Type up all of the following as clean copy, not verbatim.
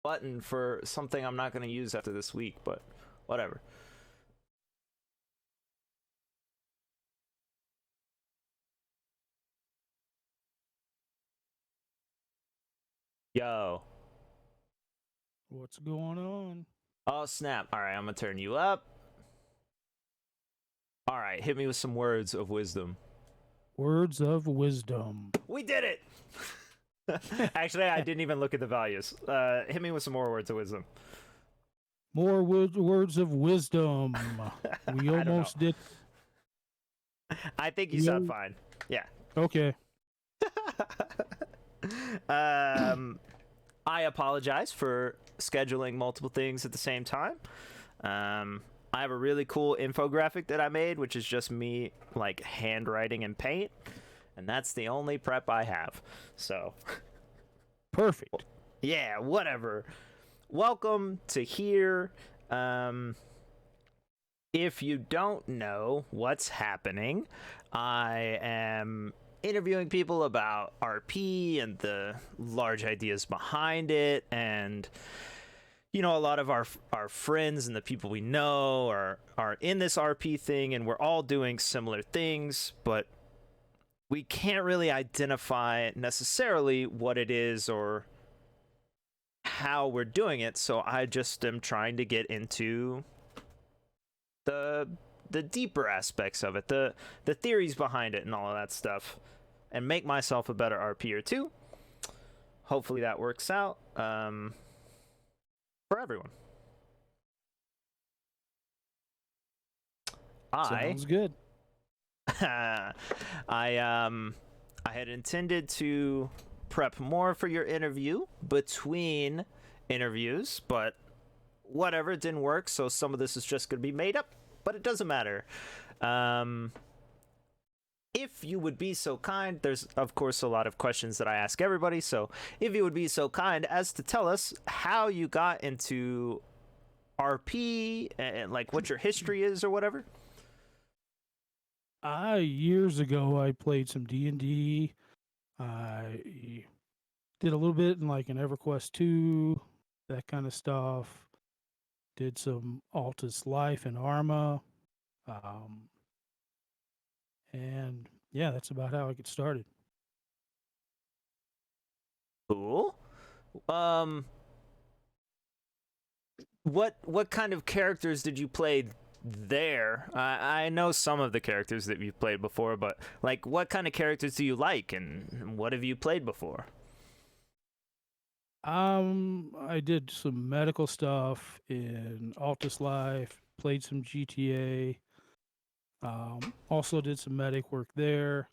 button for something I'm not going to use after this week, but whatever. Yo. What's going on? Oh, snap. All right, I'm going to turn you up. All right, hit me with some words of wisdom. Words of wisdom. We did it! Actually, I didn't even look at the values. Hit me with some more words of wisdom. More words of wisdom. We I don't know. almost did. I think you sound We, fine. Yeah. okay. um, I apologize for scheduling multiple things at the same time. I have a really cool infographic that I made, which is just me like handwriting in paint, and that's the only prep I have. So, Perfect. yeah, whatever. Welcome to here. Um, if you don't know what's happening, I am interviewing people about RP and the large ideas behind it, and a lot of our friends and the people we know are in this RP thing, and we're all doing similar things, but we can't really identify necessarily what it is or how we're doing it. So I just am trying to get into the deeper aspects of it, the theories behind it and all of that stuff, and make myself a better RPer too. Hopefully that works out for everyone. I Sounds good. I had intended to prep more for your interview between interviews, but whatever, it didn't work, so some of this is just going to be made up, but it doesn't matter. Um, if you would be so kind, there's of course a lot of questions that I ask everybody, so if you would be so kind as to tell us how you got into RP and like what your history is or whatever. Years ago, I played some D&D. I did a little bit in like an EverQuest 2, that kind of stuff. Did some Altus Life and Arma. Um, and yeah, that's about how I get started. Cool. Um, what kind of characters did you play there? I know some of the characters that you've played before, but like, what kind of characters do you like, and what have you played before? I did some medical stuff in Altus Life, played some GTA, also did some medic work there.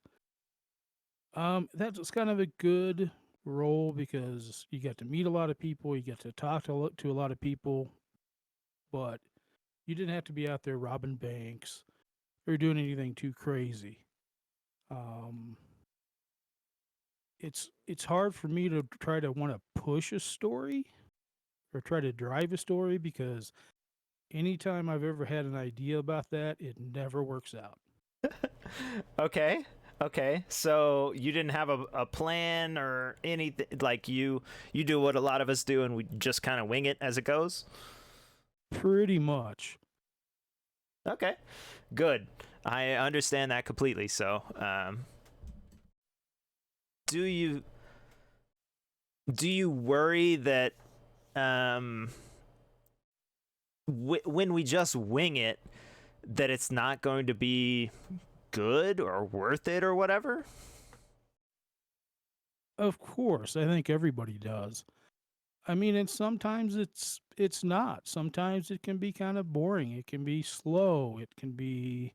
That was kind of a good role because you get to meet a lot of people, you get to talk to a lot of people, but you didn't have to be out there robbing banks or doing anything too crazy. Um, it's hard for me to try to want to push a story or try to drive a story because anytime I've ever had an idea about that, it never works out. Okay. Okay. So you didn't have a plan or anything, like you do what a lot of us do and we just kind of wing it as it goes? Pretty much. Okay. Good. I understand that completely. So, do you worry that um when we just wing it, that it's not going to be good or worth it or whatever? Of course, I think everybody does. I mean, and sometimes it's not. Sometimes it can be kind of boring. It can be slow. It can be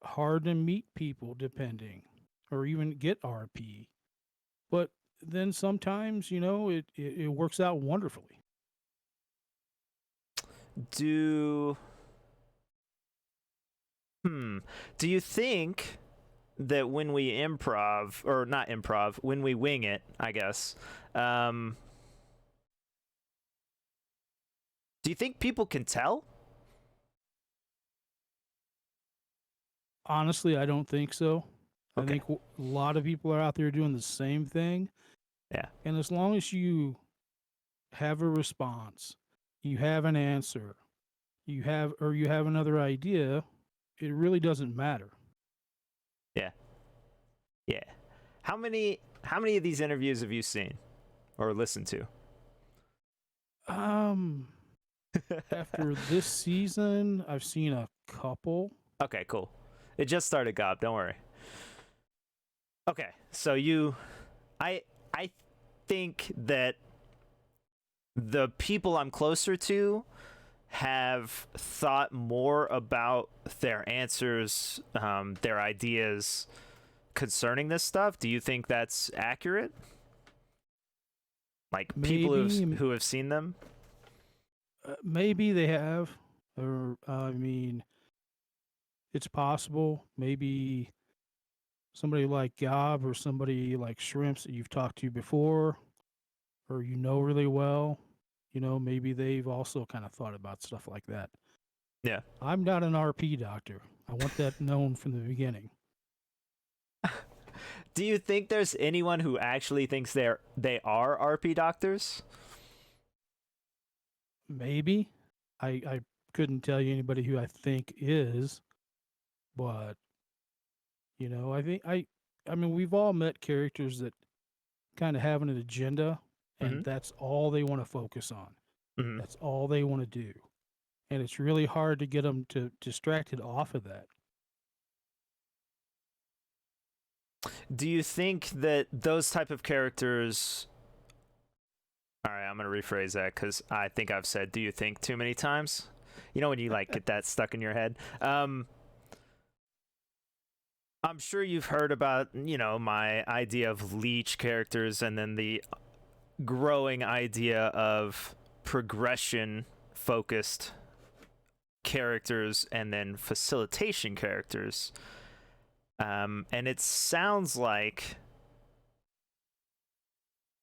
hard to meet people depending or even get RP. But then sometimes, it works out wonderfully. Do hmm do you think that when we improv, or not improv, when we wing it, I guess, um do you think people can tell? Honestly, I don't think so. I Okay. think a lot of people are out there doing the same thing. Yeah. And as long as you have a response, you have an answer, you have another idea, it really doesn't matter. Yeah. Yeah. How many of these interviews have you seen or listened to? Um, After this season, I've seen a couple. Okay, cool. It just started, Gob. Don't worry. Okay, so I think that the people I'm closer to have thought more about their answers, their ideas concerning this stuff. Do you think that's accurate? Like people Maybe, who have seen them? maybe they have, or I mean, it's possible. Maybe somebody like Gob or somebody like Shrimps that you've talked to before, or you know really well. Maybe they've also kind of thought about stuff like that. Yeah. I'm not an RP doctor. I want that known from the beginning. Do you think there's anyone who actually thinks they are RP doctors? Maybe. I couldn't tell you anybody who I think is, but I think I mean we've all met characters that kind of have an agenda and Mm-hmm. that's all they want to focus on. Mm-hmm. That's all they want to do. And it's really hard to get them to distracted off of that. Do you think that those type of characters? All right, I'm gonna rephrase that because I think I've said "do you think" too many times. You know when you like get that stuck in your head. I'm sure you've heard about my idea of leech characters, and then the growing idea of progression focused characters, and then facilitation characters. And it sounds like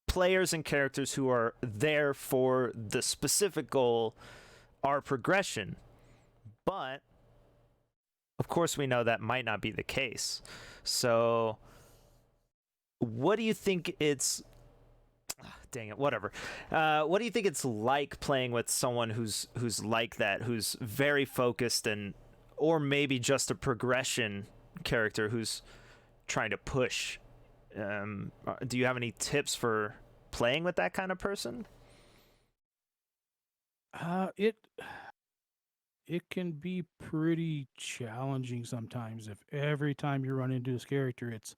players and characters who are there for the specific goal are progression. But of course, we know that might not be the case. So, what do you think it's. Dang it, whatever. What do you think it's like playing with someone who's like that, who's very focused, and or maybe just a progression character who's trying to push? Do you have any tips for playing with that kind of person? It can be pretty challenging sometimes if every time you run into this character it's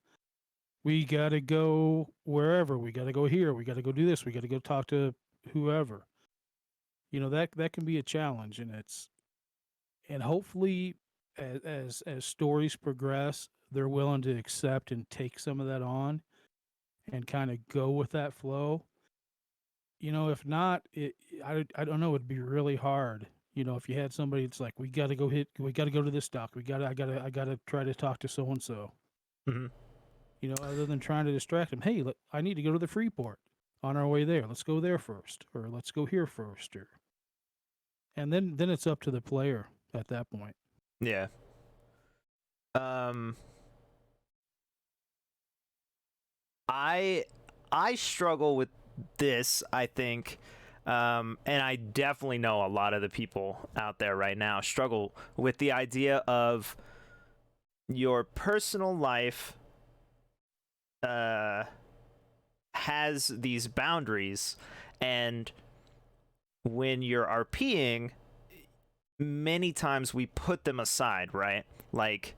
we got to go wherever, we got to go here, we got to go do this, we got to go talk to whoever. That can be a challenge, and hopefully as stories progress, they're willing to accept and take some of that on and kind of go with that flow. If not, I don't know, it'd be really hard. If you had somebody that's like, we got to go to this dock, I gotta try to talk to so and so. Mm-hmm. Other than trying to distract them, hey, I need to go to the Freeport. On our way there, let's go there first, or let's go here first, and then it's up to the player at that point. Yeah. Um. I struggle with this, I think, and I definitely know a lot of the people out there right now struggle with the idea of your personal life has these boundaries, and when you're RPing, many times we put them aside, right? Like,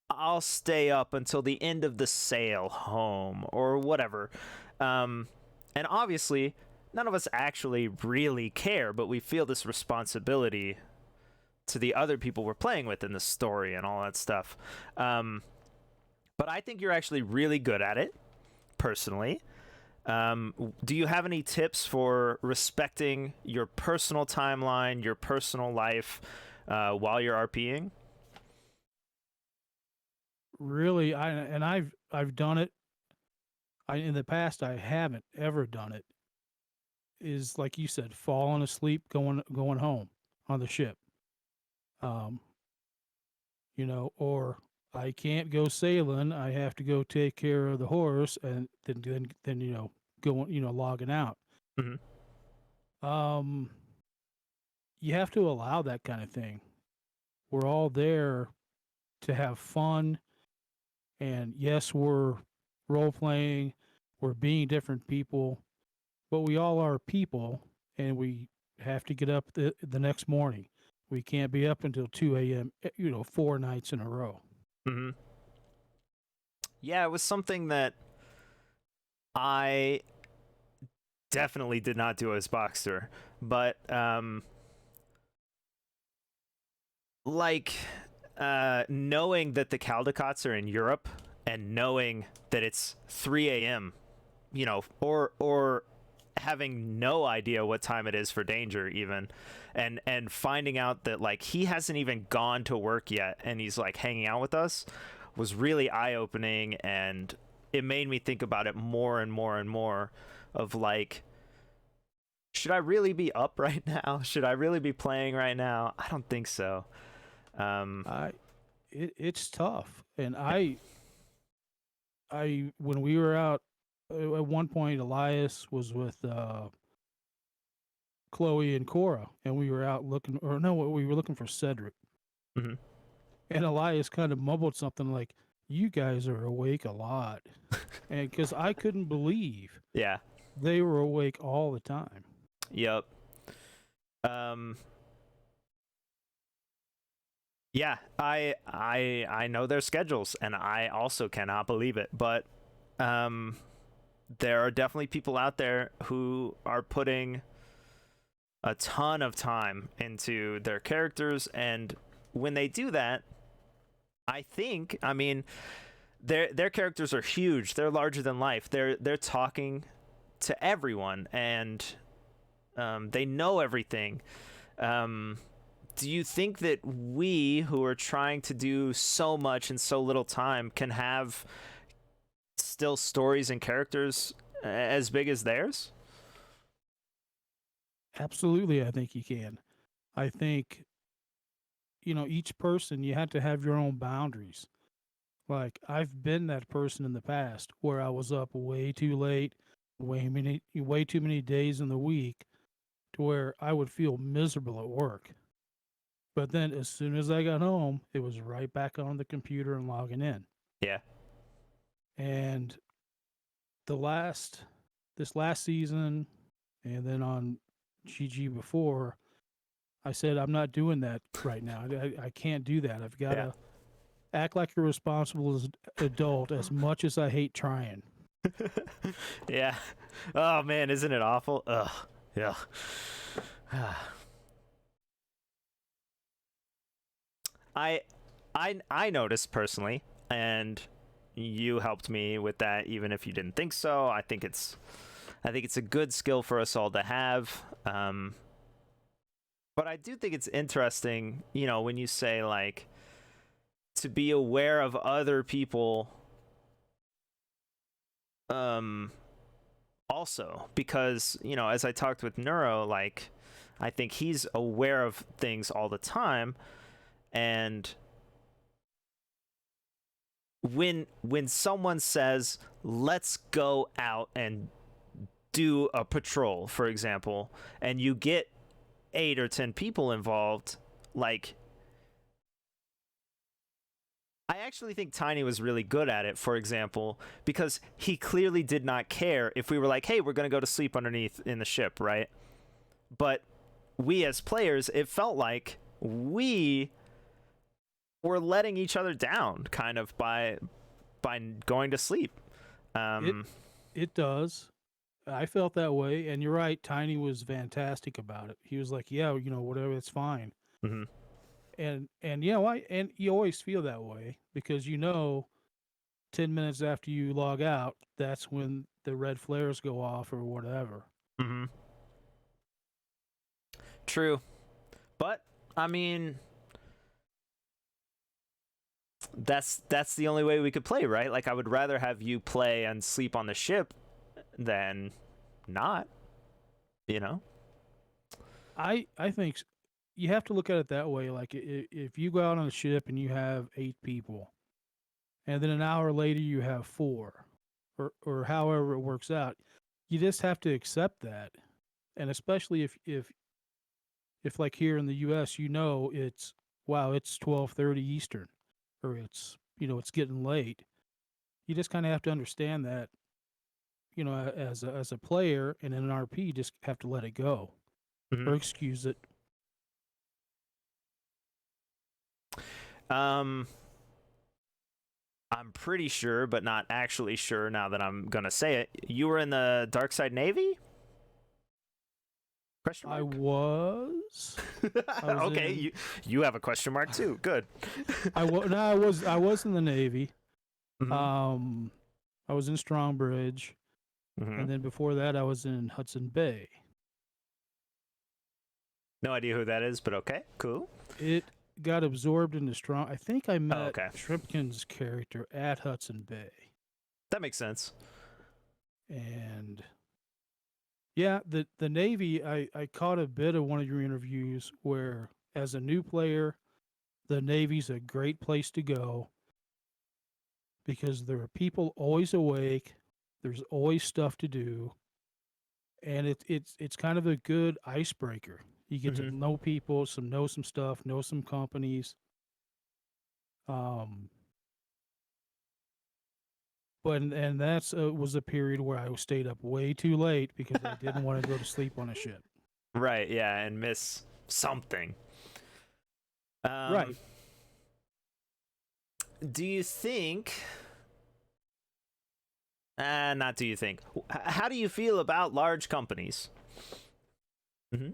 I'll stay up until the end of the sail home or whatever. And obviously, none of us actually really care, but we feel this responsibility to the other people we're playing with in the story and all that stuff. But I think you're actually really good at it, personally. Do you have any tips for respecting your personal timeline, your personal life, while you're RPing? Really, I've done it. In the past I haven't ever done it. Is like you said, falling asleep, going home on the ship. Um, or I can't go sailing. I have to go take care of the horse, and then going, logging out. Hmm. Um, you have to allow that kind of thing. We're all there to have fun, and yes, we're role playing, we're being different people, but we all are people, and we have to get up the next morning. We can't be up until 2 a.m., 4 nights in a row. Hmm. Yeah, it was something that I definitely did not do as Boxster, but like knowing that the Caldecots are in Europe and knowing that it's 3 a.m., or having no idea what time it is for Danger even, and finding out that like he hasn't even gone to work yet and he's like hanging out with us was really eye-opening, and it made me think about it more and more and more of like, should I really be up right now? Should I really be playing right now? I don't think so. Um, I it's tough, and I when we were out at one point, Elias was with Chloe and Cora, and we were out looking, or no, we were looking for Cedric, mhm. and Elias kind of mumbled something like, "You guys are awake a lot," and because I couldn't believe Yeah. they were awake all the time. Yep. Um, yeah, I know their schedules, and I also cannot believe it. But um, there are definitely people out there who are putting a ton of time into their characters, and when they do that, I mean, their characters are huge. They're larger than life. They're talking to everyone, and they know everything. Um, do you think that we, who are trying to do so much in so little time, can have still stories and characters as big as theirs? Absolutely, I think you can. I think each person, you have to have your own boundaries. Like I've been that person in the past where I was up way too late, way too many days in the week to where I would feel miserable at work. But then as soon as I got home, it was right back on the computer and logging in. Yeah. And the last this last season and then on GG before, I said I'm not doing that right now. I can't do that. I've got Yeah. to act like a responsible adult as much as I hate trying. Yeah. Oh man, isn't it awful? Ugh. Yeah. I I noticed personally, and you helped me with that even if you didn't think so. I think it's a good skill for us all to have. But I do think it's interesting, when you say like to be aware of other people um also, because, as I talked with Neuro, like I think he's aware of things all the time, and when someone says let's go out and do a patrol, for example, and you get 8 or 10 people involved, like I actually think Tiny was really good at it, for example, because he clearly did not care if we were like, hey, we're going to go to sleep underneath in the ship, right? But we as players, it felt like we were letting each other down kind of by going to sleep. It Um, it does. I felt that way, and you're right. Tiny was fantastic about it. He was like, "Yeah, whatever, it's fine." mhm. And why? And you always feel that way because 10 minutes after you log out, that's when the red flares go off or whatever. Mhm. True. But I mean, that's the only way we could play, right? Like I would rather have you play and sleep on the ship than not, you know? I think you have to look at it that way. Like if you go out on a ship and you have 8 people, and then an hour later you have four, or however it works out, you just have to accept that. and especially if like here in the U.S., it's wow, it's 12:30 Eastern, or it's it's getting late. You just kind of have to understand that as a player and in an RP, you just have to let it go Mhm. or excuse it. Um, I'm pretty sure, but not actually sure now that I'm gonna say it. You were in the Dark Side Navy? Question I mark? was. I was Okay, in. you have a question mark too. Good. No, I was in the Navy. Hmm. Um, I was in Strongbridge, Hmm. and then before that, I was in Hudson Bay. No idea who that is, but okay, cool. It got absorbed into Strong. I think I Oh, met okay, Shrimpkin's character at Hudson Bay, that makes sense. and yeah, the Navy. I caught a bit of one of your interviews where, as a new player, the Navy's a great place to go because there are people always awake. There's always stuff to do, and it's kind of a good icebreaker. You get to Hmm. know people, know some stuff, know some companies. Um, but and that's was a period where I stayed up way too late because I didn't want to go to sleep on a ship. Right, yeah, and miss something. Um, Right. do you think? Not do you think? How do you feel about large companies? Hmm.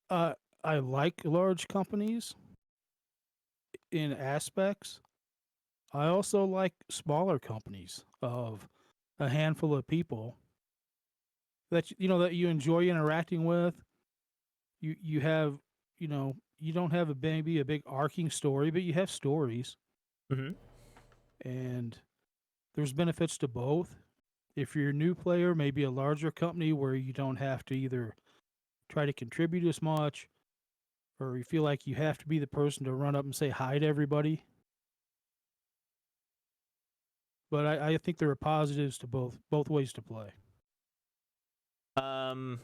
Uh, I like large companies in aspects. I also like smaller companies of a handful of people that that you enjoy interacting with. You have you don't have maybe a big arcing story, but you have stories, Hmm. and there's benefits to both. If you're a new player, maybe a larger company where you don't have to either try to contribute as much, or you feel like you have to be the person to run up and say hi to everybody. But I think there are positives to both ways to play. Um,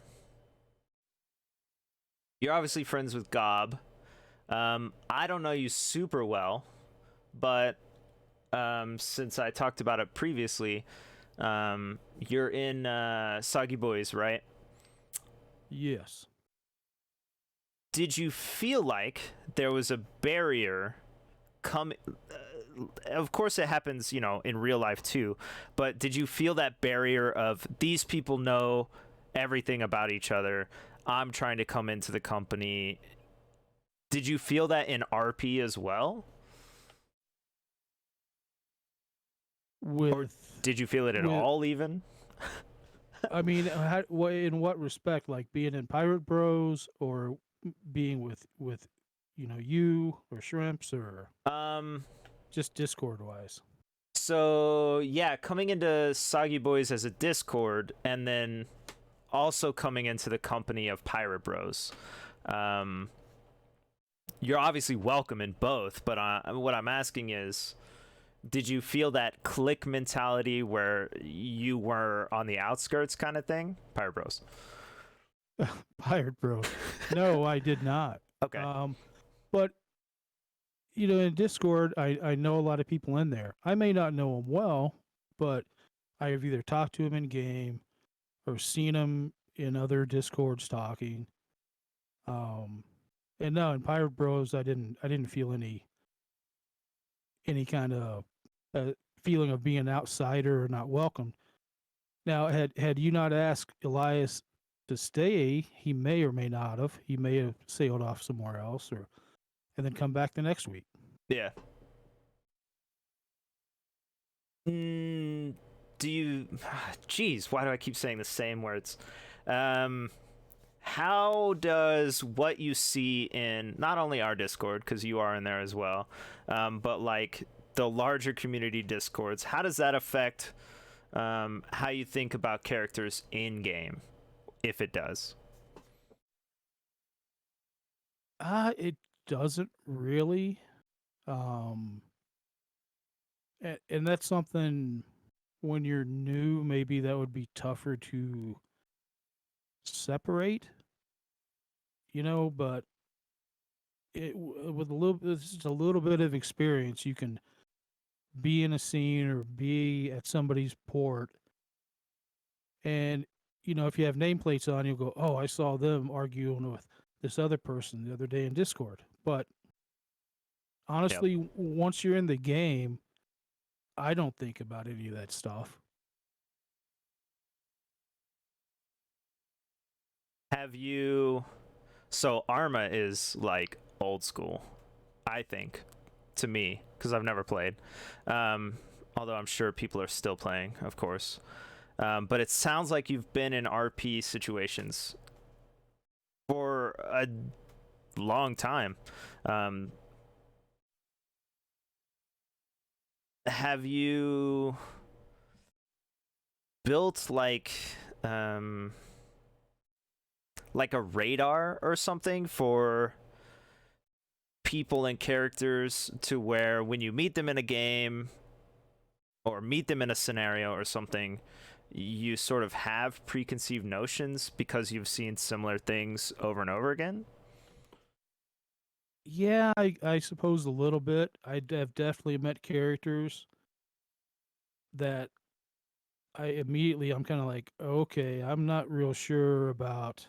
you're obviously friends with Gob. I don't know you super well, but since I talked about it previously, you're in Soggy Boys, right? Yes. Did you feel like there was a barrier come of course it happens, in real life too, but did you feel that barrier of these people know everything about each other? I'm trying to come into the company. Did you feel that in RP as well? Or With did you feel it at with all even? I mean, in what respect? Like being in Pirate Bros or being with you or Shrimps or Um just Discord wise? so yeah, coming into Soggy Boys as a Discord and then also coming into the company of Pirate Bros. Um you're obviously welcome in both, but what I'm asking is, did you feel that click mentality where you were on the outskirts kind of thing? Pirate Bros. Pirate Bros. No, I did not. Okay. Um, but in Discord, I know a lot of people in there. I may not know them well, but I have either talked to them in game or seen them in other Discords talking. Um, and no, in Pirate Bros, I didn't feel any kind of uh, feeling of being an outsider or not welcomed. Now, had you not asked Elias to stay, he may or may not have. He may have sailed off somewhere else, or and then come back the next week. Yeah. Mm, do you? Jeez, why do I keep saying the same words? Um, how does what you see in not only our Discord, because you are in there as well, but like the larger community Discords, how does that affect how you think about characters in game, if it does? It doesn't really, um, and that's something when you're new, maybe that would be tougher separate, but with just a little bit of experience, you can be in a scene or be at somebody's port, and if you have nameplates on, you'll go, "Oh, I saw them arguing with this other person the other day in Discord." But Yep. honestly, once you're in the game, I don't think about any of that stuff. Have you? So Arma is like old school, I think, to me, because I've never played. Um, Although I'm sure people are still playing, of course. But it sounds like you've been in RP situations for a long time. Um, have you built um, like a radar or something for people and characters to where when you meet them in a game or meet them in a scenario or something, you sort of have preconceived notions because you've seen similar things over and over again? Yeah, I suppose a little bit. Have definitely met characters that I'm kind of like, okay, I'm not real sure about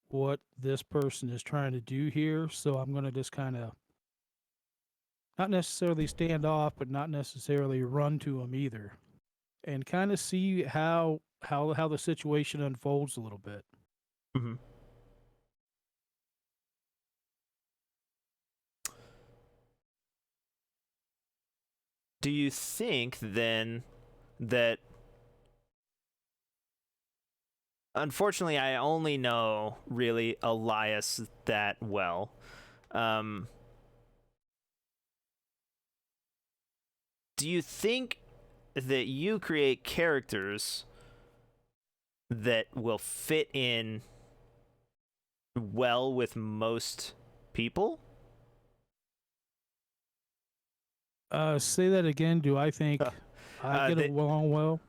what this person is trying to do here, so I'm going to just kind of not necessarily stand off, but not necessarily run to them either, and kind of see how the situation unfolds a little bit. Mm-hmm. Do you think then that, unfortunately, I only know really Elias that well? Um, do you think that you create characters that will fit in well with most people? Say that again. Do I think I get That along well?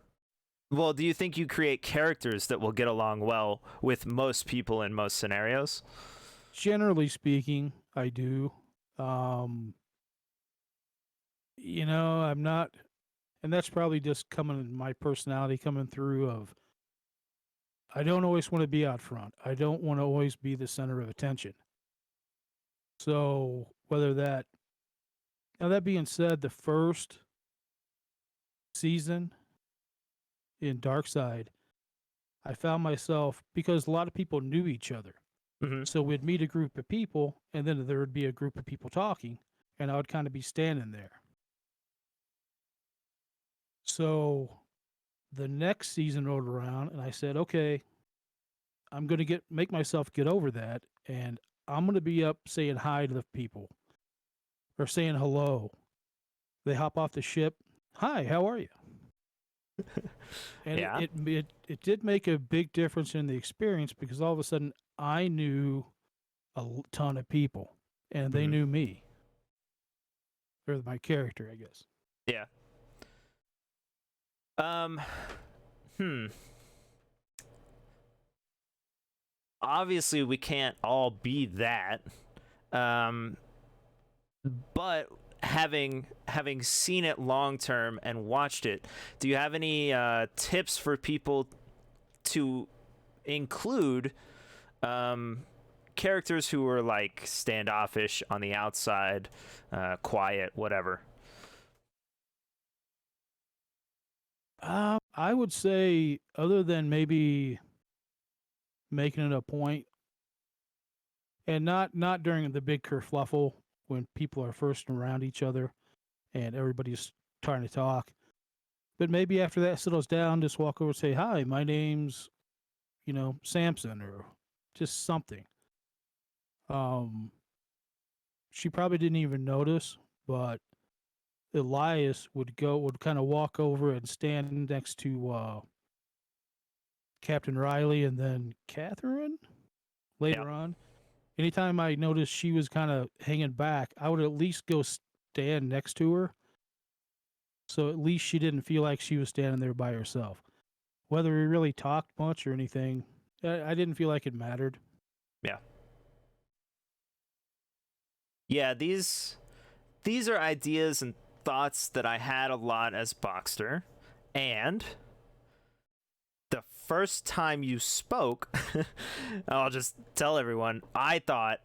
Well, do you think you create characters that will get along well with most people in most scenarios? Generally speaking, I do. Um, I'm not, and that's probably just coming my personality coming through of I don't always want to be out front. I don't want to always be the center of attention. So whether that now that being said, the first season in Dark Side, I found myself because a lot of people knew each other. Mm-hmm. So we'd meet a group of people and then there would be a group of people talking and I would kind of be standing there. So the next season rolled around and I said, okay, I'm going to make myself get over that and I'm going to be up saying hi to the people or saying hello. They hop off the ship. Hi, how are you? And Yeah. it did make a big difference in the experience because all of a sudden I knew a ton of people and they Mm-hmm. knew me or my character, I guess. Yeah. Um. Hmm. Obviously, we can't all be that. Um. But having seen it long term and watched it, do you have any tips for people to include um, characters who are like standoffish on the outside, quiet, whatever? I would say, other than maybe making it a point, and not during the big kerfluffle when people are first around each other and everybody's trying to talk, but maybe after that settles down, just walk over and say, "Hi, my name's Samson," or just something. Um, she probably didn't even notice, but Elias would kind of walk over and stand next to Captain Riley and then Catherine Yeah. later on. Anytime I noticed she was kind of hanging back, I would at least go stand next to her. So at least she didn't feel like she was standing there by herself. Whether we really talked much or anything, I didn't feel like it mattered. Yeah. Yeah, these are ideas and thoughts that I had a lot as Boxster, and the first time you spoke, I'll just tell everyone, I thought,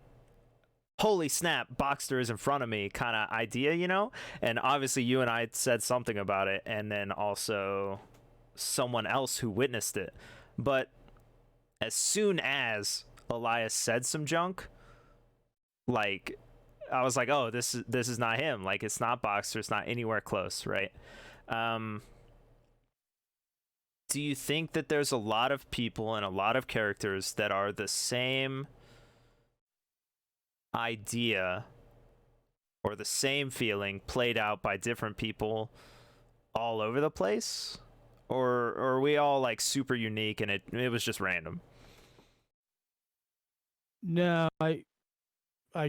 holy snap, Boxster is in front of me kind of idea, you know? And obviously you and I said something about it, and then also someone else who witnessed it. But as soon as Elias said some junk, like I was like, oh, this is not him. Like it's not Boxster, it's not anywhere close, right? Um do you think that there's a lot of people and a lot of characters that are the same idea or the same feeling played out by different people all over the place? Or are we all like super unique and it was just random? No, I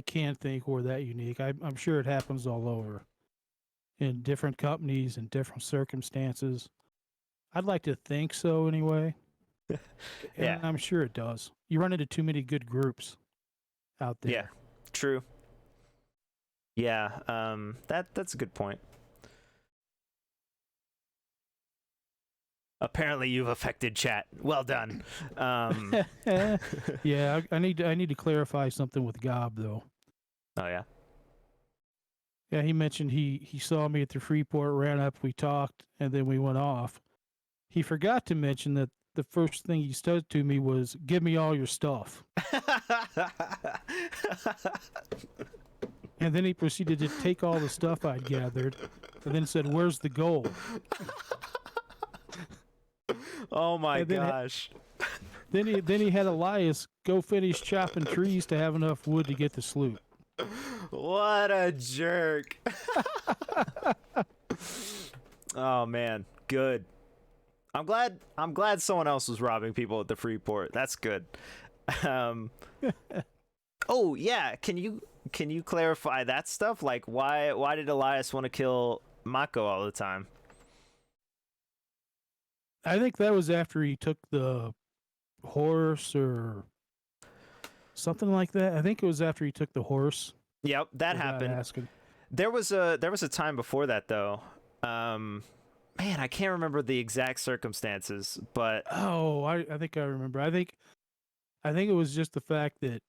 can't think we're that unique. I'm sure it happens all over in different companies and different circumstances. I'd like to think so anyway, Yeah. and I'm sure it does. You run into too many good groups out Yeah. there. True. Yeah, that's a good point. Apparently you've affected chat. Well done. Yeah, I need to clarify something with Gob though. Oh yeah. Yeah, he mentioned he saw me at the Freeport, ran up, we talked, and then we went off. He forgot to mention that the first thing he said to me was, "Give me all your stuff," and then he proceeded to take all the stuff I'd gathered, and then said, "Where's the gold?" Oh my And gosh. then he had Elias go finish chopping trees to have enough wood to get the sloop. What a jerk. Oh man, good. I'm glad someone else was robbing people at the Freeport. That's good. Um Oh, yeah, can you clarify that stuff? Like why did Elias want to kill Mako all the time? I think that was after he took the horse or something like that. I think it was after he took the horse Yep, that without happened. asking. There was a time before that though. Man, I can't remember the exact circumstances, but Oh, I think I remember. I think it was just the fact that,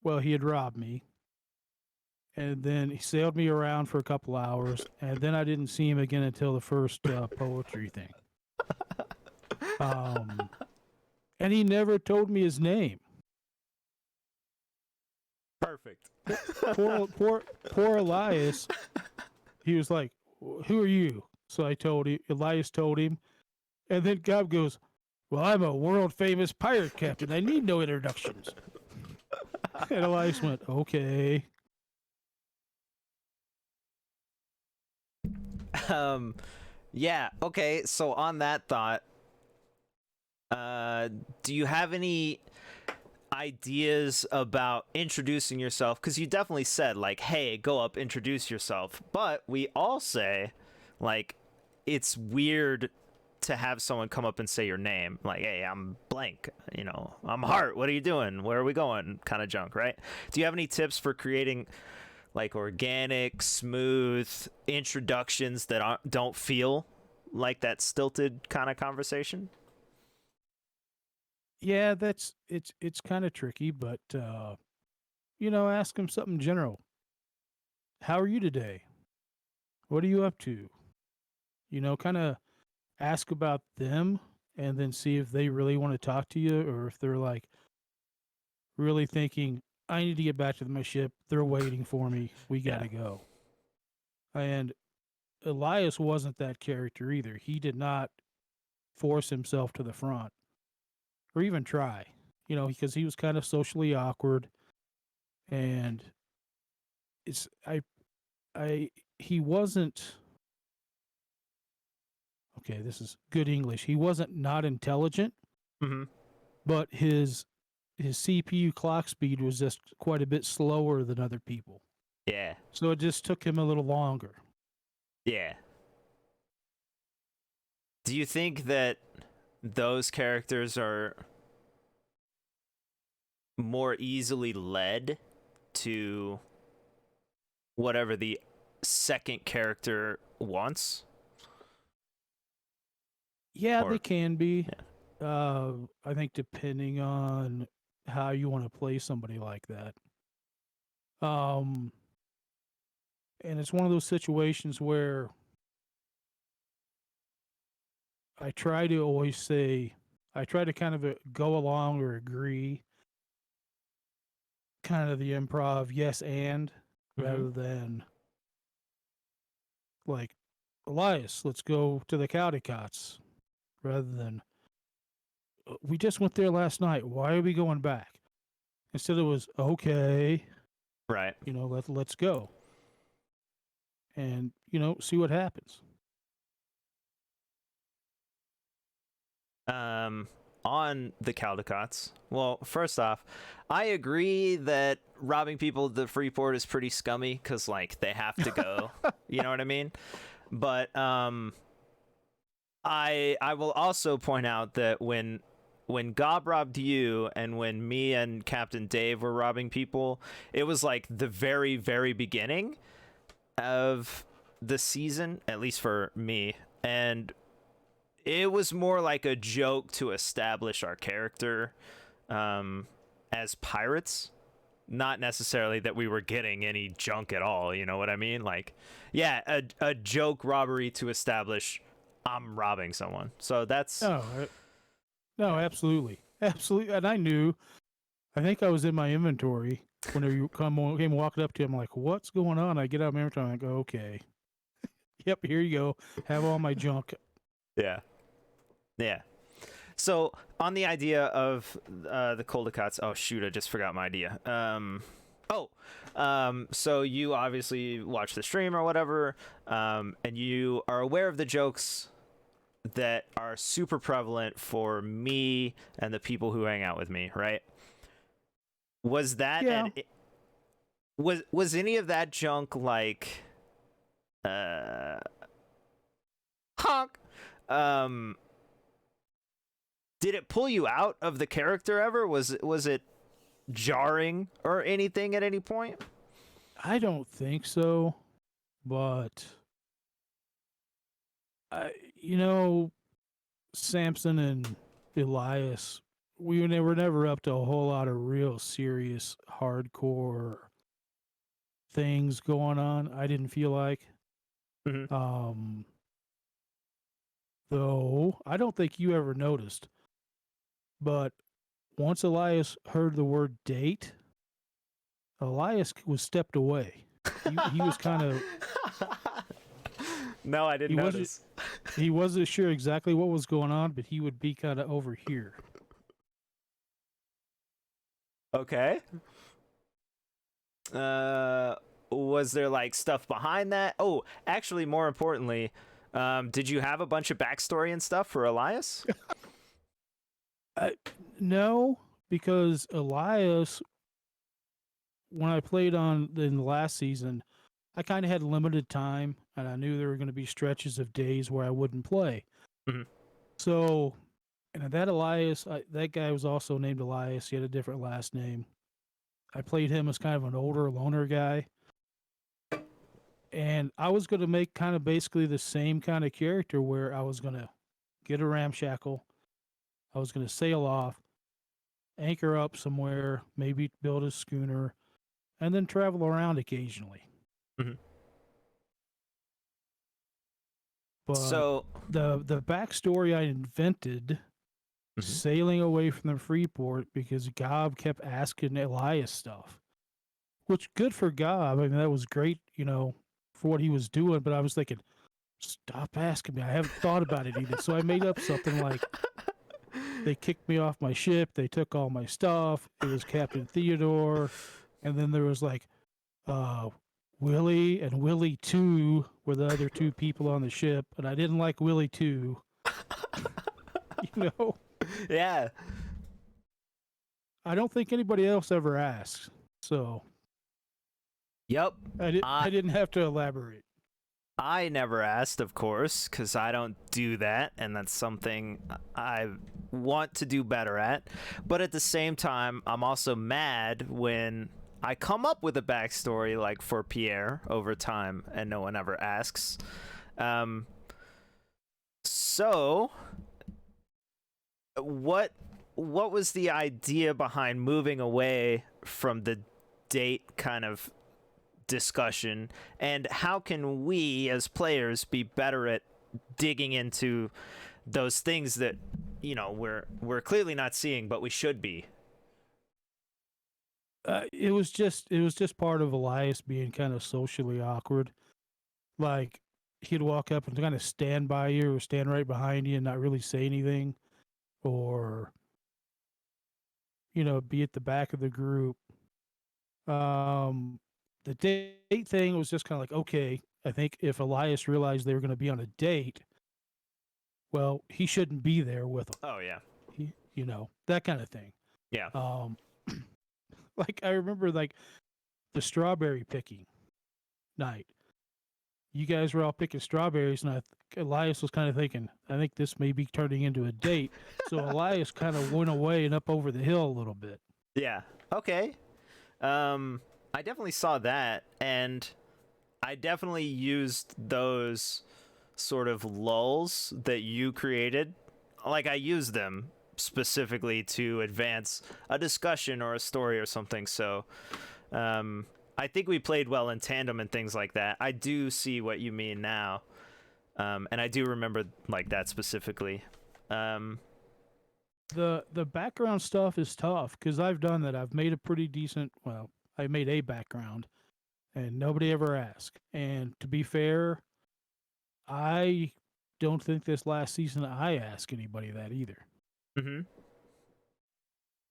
well, he had robbed me, and then he sailed me around for a couple hours, and then I didn't see him again until the first poetry thing. Um, and he never told me his name. perfect. Poor Elias. He was like, "Who are you?" So I told him. Elias told him, and then Gob goes, "Well, I'm a world famous pirate captain. I need no introductions." And Elias went, "Okay." um yeah, okay, so on that thought, do you have any ideas about introducing yourself? Because you definitely said like, hey, go up, introduce yourself, but we all say like it's weird to have someone come up and say your name, like, hey, I'm blank, you know, I'm Hart, what are you doing, where are we going, kind of junk, right? Do you have any tips for creating like organic, smooth introductions that don't feel like that stilted kind of conversation? Yeah, it's kind of tricky, but ask him something general. How are you today? What are you up to? Kind of ask about them, and then see if they really want to talk to you, or if they're like really thinking, I need to get back to my ship. They're waiting for me. We got Yeah. to go. And Elias wasn't that character either. He did not force himself to the front or even try, because he was kind of socially awkward. And it's, I, he wasn't, okay, this is good English. He wasn't not intelligent, Mm-hmm. but his CPU clock speed was just quite a bit slower than other people. Yeah. So it just took him a little longer. Yeah. Do you think that those characters are more easily led to whatever the second character wants. Yeah, Or they can be. yeah. I think depending on how you want to play somebody like that. Um, and it's one of those situations where I try to always say, I try to kind of go along or agree, kind of the improv yes and, Mm-hmm. rather than like, Elias, let's go to the Cowdycots, rather than we just went there last night. Why are we going back? Instead, it was okay. Right. Let's go, and see what happens. On the Caldecots. Well, first off, I agree that robbing people at the Freeport is pretty scummy because like they have to go. You know what I mean? But I will also point out that when Gob robbed you and when me and Captain Dave were robbing people, it was like the very, very beginning of the season, at least for me. And it was more like a joke to establish our character as pirates, not necessarily that we were getting any junk at all. You know what I mean? Like, yeah, a joke robbery to establish I'm robbing someone. So that's No, no, yeah. absolutely, absolutely. And I knew. I think I was in my inventory when you came walking up to him, like, "What's going on?" I get out of my inventory. I go, "Okay, yep, here you go. Have all my junk." Yeah. Yeah. So on the idea of the Coldicots, oh shoot, I just forgot my idea. So you obviously watch the stream or whatever, and you are aware of the jokes that are super prevalent for me and the people who hang out with me, right? Was that Yeah, was any of that junk like uh honk? Um did it pull you out of the character ever? Was it jarring or anything at any point? I don't think so, but I, you know, Samson and Elias, were never up to a whole lot of real serious, hardcore things going on. I didn't feel like. Mm-hmm. Um, though I don't think you ever noticed, but once Elias heard the word date, Elias was stepped away. He was kind of No, I he didn't wasn't notice. he wasn't sure exactly what was going on, but he would be kind of over here. Okay. Uh, was there like stuff behind that? Oh, actually, more importantly, did you have a bunch of backstory and stuff for Elias? No, because Elias, when I played in the last season, I kind of had limited time, and I knew there were going to be stretches of days where I wouldn't play. Mm-hmm. So, and that Elias, that guy was also named Elias. He had a different last name. I played him as kind of an older loner guy, and I was going to make kind of basically the same kind of character where I was going to get a ramshackle, I was going to sail off, anchor up somewhere, maybe build a schooner, and then travel around occasionally. Mm-hmm. But So, the backstory I invented mm-hmm. sailing away from the Freeport because Gob kept asking Elias stuff, which good for Gob. I mean, that was great, for what he was doing. But I was thinking, stop asking me. I haven't thought about it either. So I made up something like they kicked me off my ship. They took all my stuff. It was Captain Theodore. And then there was like uh, Willie and Willie 2 were the other two people on the ship. And I didn't like Willie 2. you know? Yeah. I don't think anybody else ever asked. So Yep. I didn't have to elaborate. I never asked, of course, because I don't do that, and that's something I want to do better at. But at the same time, I'm also mad when I come up with a backstory like for Pierre over time and no one ever asks. Um, so what was the idea behind moving away from the date kind of discussion, and how can we as players be better at digging into those things that we're clearly not seeing but we should be? It was just part of Elias being kind of socially awkward. Like he'd walk up and kind of stand by you or stand right behind you and not really say anything, or be at the back of the group. Um, the date thing was just kind of like, okay, I think if Elias realized they were going to be on a date, well, he shouldn't be there with them. Oh yeah. That kind of thing. Yeah. Like I remember like the strawberry picking night. You guys were all picking strawberries, and Elias was kind of thinking, I think this may be turning into a date. So Elias kind of went away and up over the hill a little bit. Yeah. Okay. I definitely saw that, and I definitely used those sort of lulls that you created. Like, I used them specifically to advance a discussion or a story or something. So I think we played well in tandem and things like that. I do see what you mean now, and I do remember like that specifically. The background stuff is tough because I've done that. I've made a pretty decent. Well, I made a background, and nobody ever asked. And to be fair, I don't think this last season I asked anybody that either. Mm-hmm.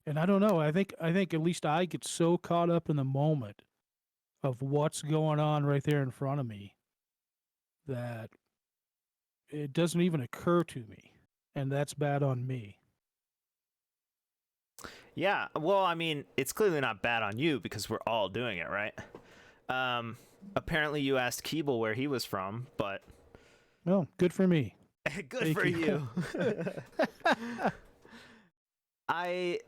And I don't know. I think at least I get so caught up in the moment of what's going on right there in front of me that it doesn't even occur to me, and that's bad on me. Yeah, well, I mean, it's clearly not bad on you because we're all doing it, right? Apparently you asked Keeble where he was from, but Well, good for me. good Thank for you. I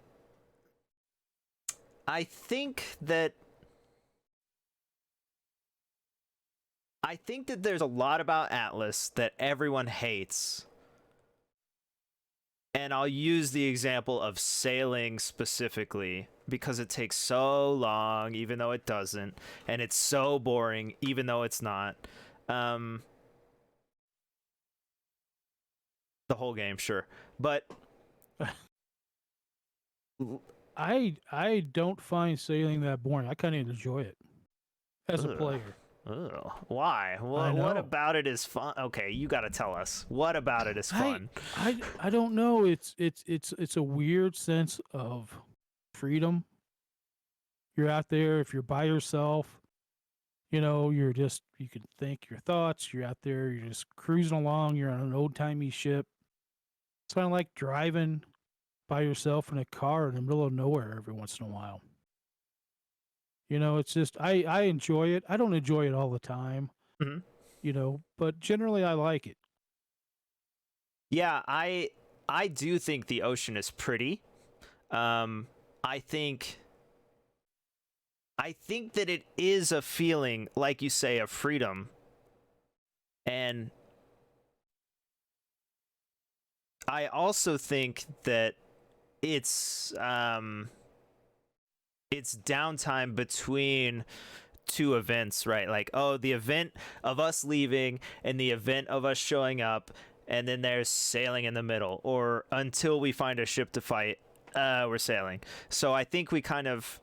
I think that there's a lot about Atlas that everyone hates. And I'll use the example of sailing specifically because it takes so long, even though it doesn't, and it's so boring, even though it's not. The whole game, sure, but I don't find sailing that boring. I kind of enjoy it as a ugh, player. ugh, why? I What know. about it is fun? Okay, you got to tell us. What about it is I fun? I don't know. It's a weird sense of freedom. You're out there if you're by yourself. You can think your thoughts. You're out there. You're just cruising along. You're on an old timey ship. It's kind of like driving by yourself in a car in the middle of nowhere every once in a while. It's just I enjoy it. I don't enjoy it all the time, Mm-hmm. but generally I like it. Yeah, I do think the ocean is pretty. Um, I think that it is a feeling, like you say, of freedom, and I also think that it's it's downtime between two events, right? Like, oh, the event of us leaving and the event of us showing up, and then there's sailing in the middle, or until we find a ship to fight, we're sailing. So I think we kind of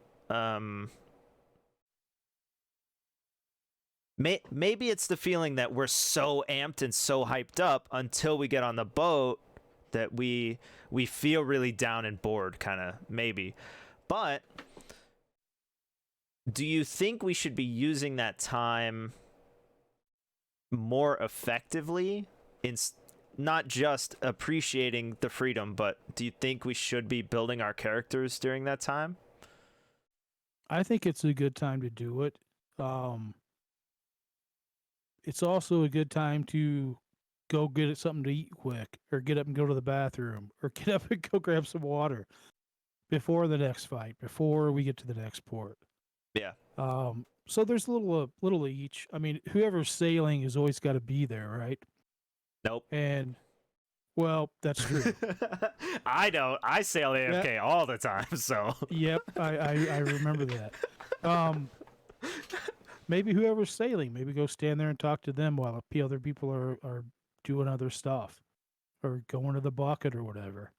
maybe it's the feeling that we're so amped and so hyped up until we get on the boat that we feel really down and bored, kind of, maybe. But do you think we should be using that time more effectively in not just appreciating the freedom, but do you think we should be building our characters during that time? I think it's a good time to do it. Um, it's also a good time to go get something to eat quick, or get up and go to the bathroom, or get up and go grab some water before the next fight, before we get to the next port. Yeah. So there's a little of each. I mean, whoever's sailing has always got to be there, right? Nope. And well, that's true. I don't. I sail AFK all the time, so. Yep, I remember that. Maybe whoever's sailing, maybe go stand there and talk to them while other people are doing other stuff, or going to the bucket or whatever.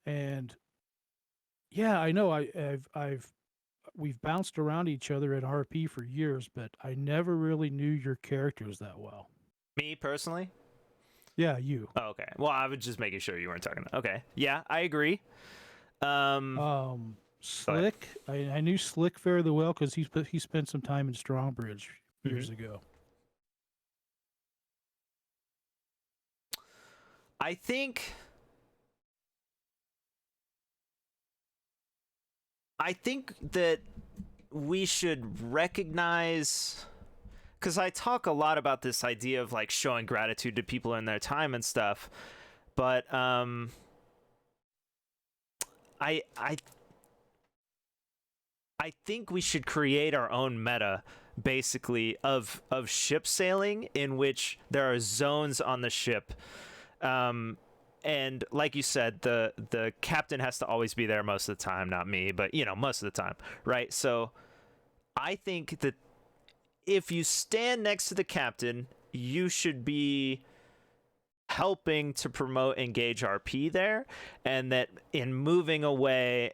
And yeah, I know we've bounced around each other at RP for years, but I never really knew your characters that well. Me personally? Yeah, you. Oh, okay. Well, I was just making sure you weren't talking. Okay. Yeah, I agree. Slick. I knew Slick fairly well because he spent some time in Strongbridge years ago. I think that we should recognize, because I talk a lot about this idea of like showing gratitude to people in their time and stuff, but I think we should create our own meta, basically, of ship sailing, in which there are zones on the ship, and like you said, the captain has to always be there most of the time, not me, but most of the time, right? So I think that if you stand next to the captain, you should be helping to promote engage RP there, and that in moving away,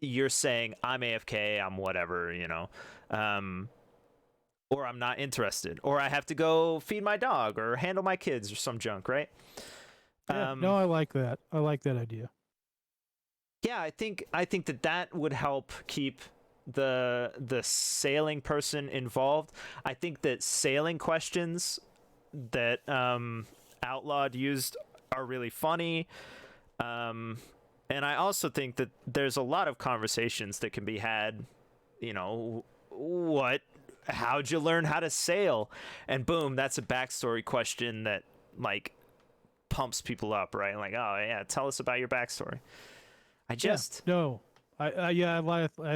you're saying I'm AFK, I'm whatever, or I'm not interested, or I have to go feed my dog or handle my kids or some junk, right? Yeah, no, I like that. I like that idea. Yeah, I think that would help keep the sailing person involved. I think that sailing questions that Outlawed used are really funny. And I also think that there's a lot of conversations that can be had, how'd you learn how to sail? And boom, that's a backstory question that like pumps people up, right? Like, oh yeah, tell us about your backstory. I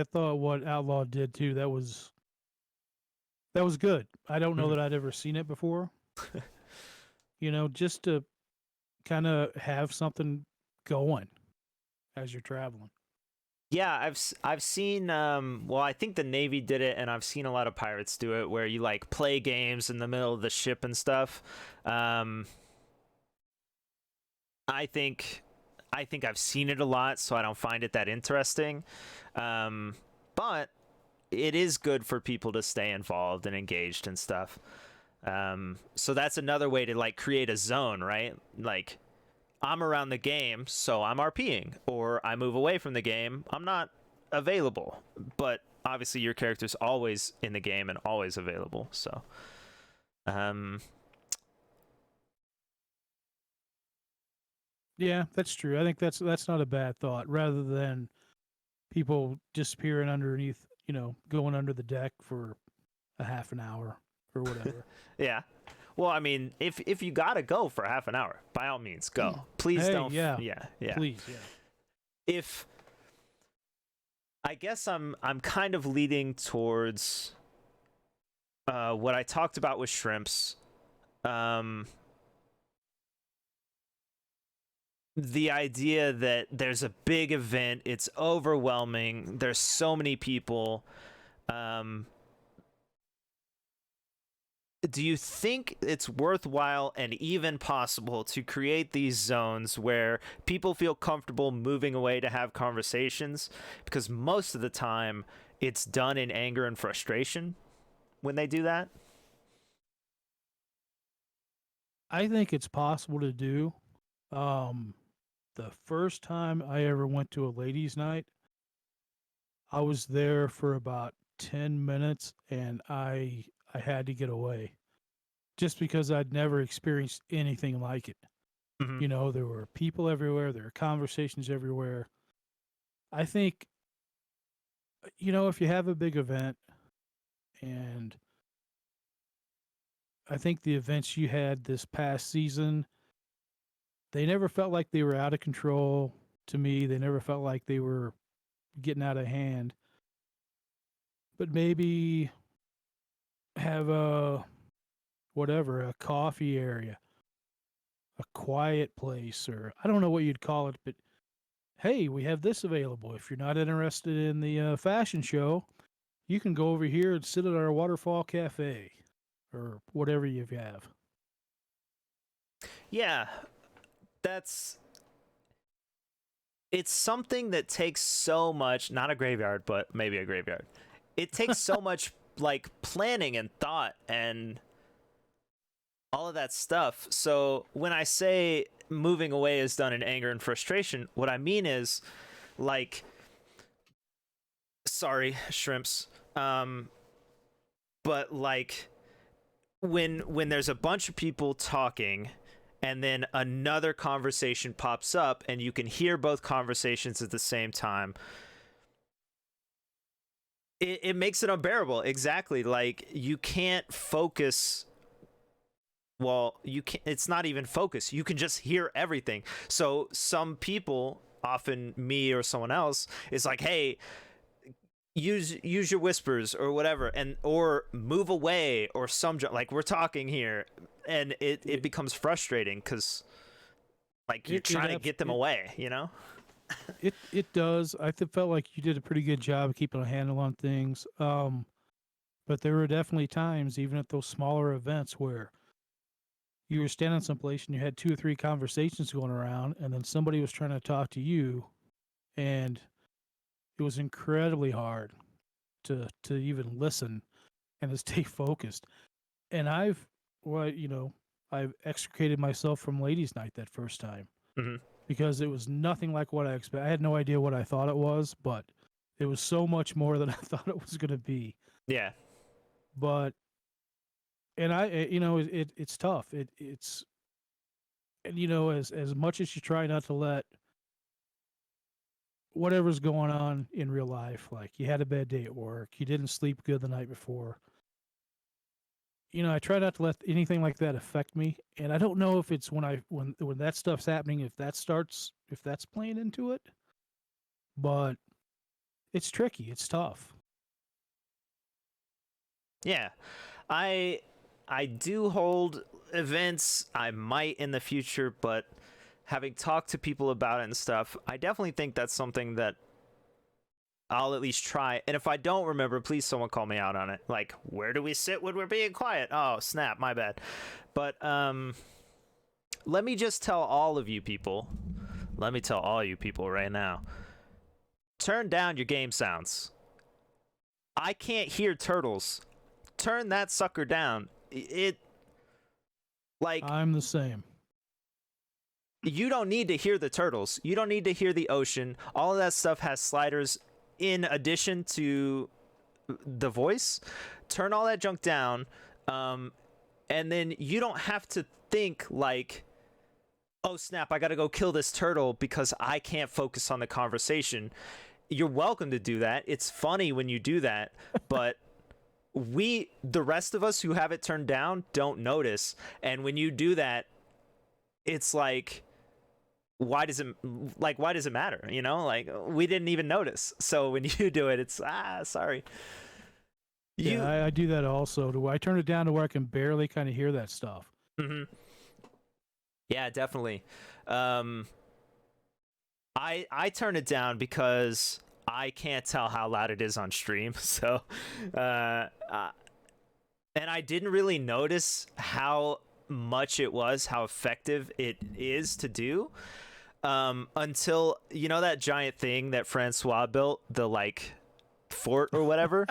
thought what Outlaw did too. That was good. I don't know that I'd ever seen it before. Just to kind of have something going as you're traveling. Yeah, I've seen I think the Navy did it, and I've seen a lot of pirates do it, where you like play games in the middle of the ship and stuff. I think I've seen it a lot, so I don't find it that interesting. But it is good for people to stay involved and engaged and stuff. So that's another way to like create a zone, right? Like, I'm around the game, so I'm RPing, or I move away from the game, I'm not available. But obviously your character's always in the game and always available, so yeah, that's true. I think that's not a bad thought. Rather than people disappearing underneath, going under the deck for a half an hour or whatever. Yeah. Well, I mean, if you gotta go for half an hour, by all means, go. Please don't. Yeah. Please, yeah. If I guess I'm kind of leading towards what I talked about with shrimps. The idea that there's a big event, it's overwhelming, there's so many people. Do you think it's worthwhile and even possible to create these zones where people feel comfortable moving away to have conversations? Because most of the time it's done in anger and frustration when they do that. I think it's possible to do. The first time I ever went to a ladies' night, I was there for about 10 minutes and I had to get away just because I'd never experienced anything like it. Mm-hmm. There were people everywhere, there were conversations everywhere. I think, if you have a big event and I think the events you had this past season, they never felt like they were out of control to me. They never felt like they were getting out of hand. But maybe have a whatever, a coffee area, a quiet place, or I don't know what you'd call it, but hey, we have this available. If you're not interested in the fashion show, you can go over here and sit at our waterfall cafe or whatever you have. Yeah, that's it's something that takes so much, not a graveyard, but maybe a graveyard. It takes so much like planning and thought and all of that stuff. So when I say moving away is done in anger and frustration, what I mean is like sorry, shrimps. But like when there's a bunch of people talking and then another conversation pops up and you can hear both conversations at the same time, it makes it unbearable. Exactly. Like you can't focus. Well, you can not it's not even focus. You can just hear everything. So some people, often me or someone else, is like, hey, use your whispers or whatever, and or move away or some like we're talking here, and it becomes frustrating because like you're trying to get them away, you know. It does. Felt like you did a pretty good job of keeping a handle on things. But there were definitely times, even at those smaller events, where you were standing someplace and you had 2 or 3 conversations going around, and then somebody was trying to talk to you, and it was incredibly hard to even listen and to stay focused. And I've extricated myself from ladies' night that first time Mm-hmm. because it was nothing like what I expected. I had no idea what I thought it was, but it was so much more than I thought it was going to be. Yeah. But and it's tough. It's and as much as you try not to let whatever's going on in real life, like you had a bad day at work, you didn't sleep good the night before. I try not to let anything like that affect me, and I don't know if it's when that stuff's happening, if that's playing into it, but it's tricky, it's tough. Yeah. I do hold events. I might in the future, but having talked to people about it and stuff, I definitely think that's something that I'll at least try. And if I don't remember, please someone call me out on it. Like, where do we sit when we're being quiet? Oh, snap, my bad. But let me just tell all of you people. Let me tell all you people right now. Turn down your game sounds. I can't hear turtles. Turn that sucker down. It like I'm the same. you don't need to hear the turtles. You don't need to hear the ocean. All of that stuff has sliders in addition to the voice. Turn all that junk down, and then you don't have to think like, oh snap, I gotta go kill this turtle because I can't focus on the conversation. You're welcome to do that. It's funny when you do that, but the rest of us who have it turned down don't notice. And when you do that, it's like, why does it matter? Like we didn't even notice. So when you do it, it's sorry. Yeah, I do that also. I turn it down to where I can barely kind of hear that stuff. Mm-hmm. Yeah, definitely. I turn it down because I can't tell how loud it is on stream. So, and I didn't really notice how much it was, how effective it is to do, until that giant thing that Francois built, the like fort or whatever.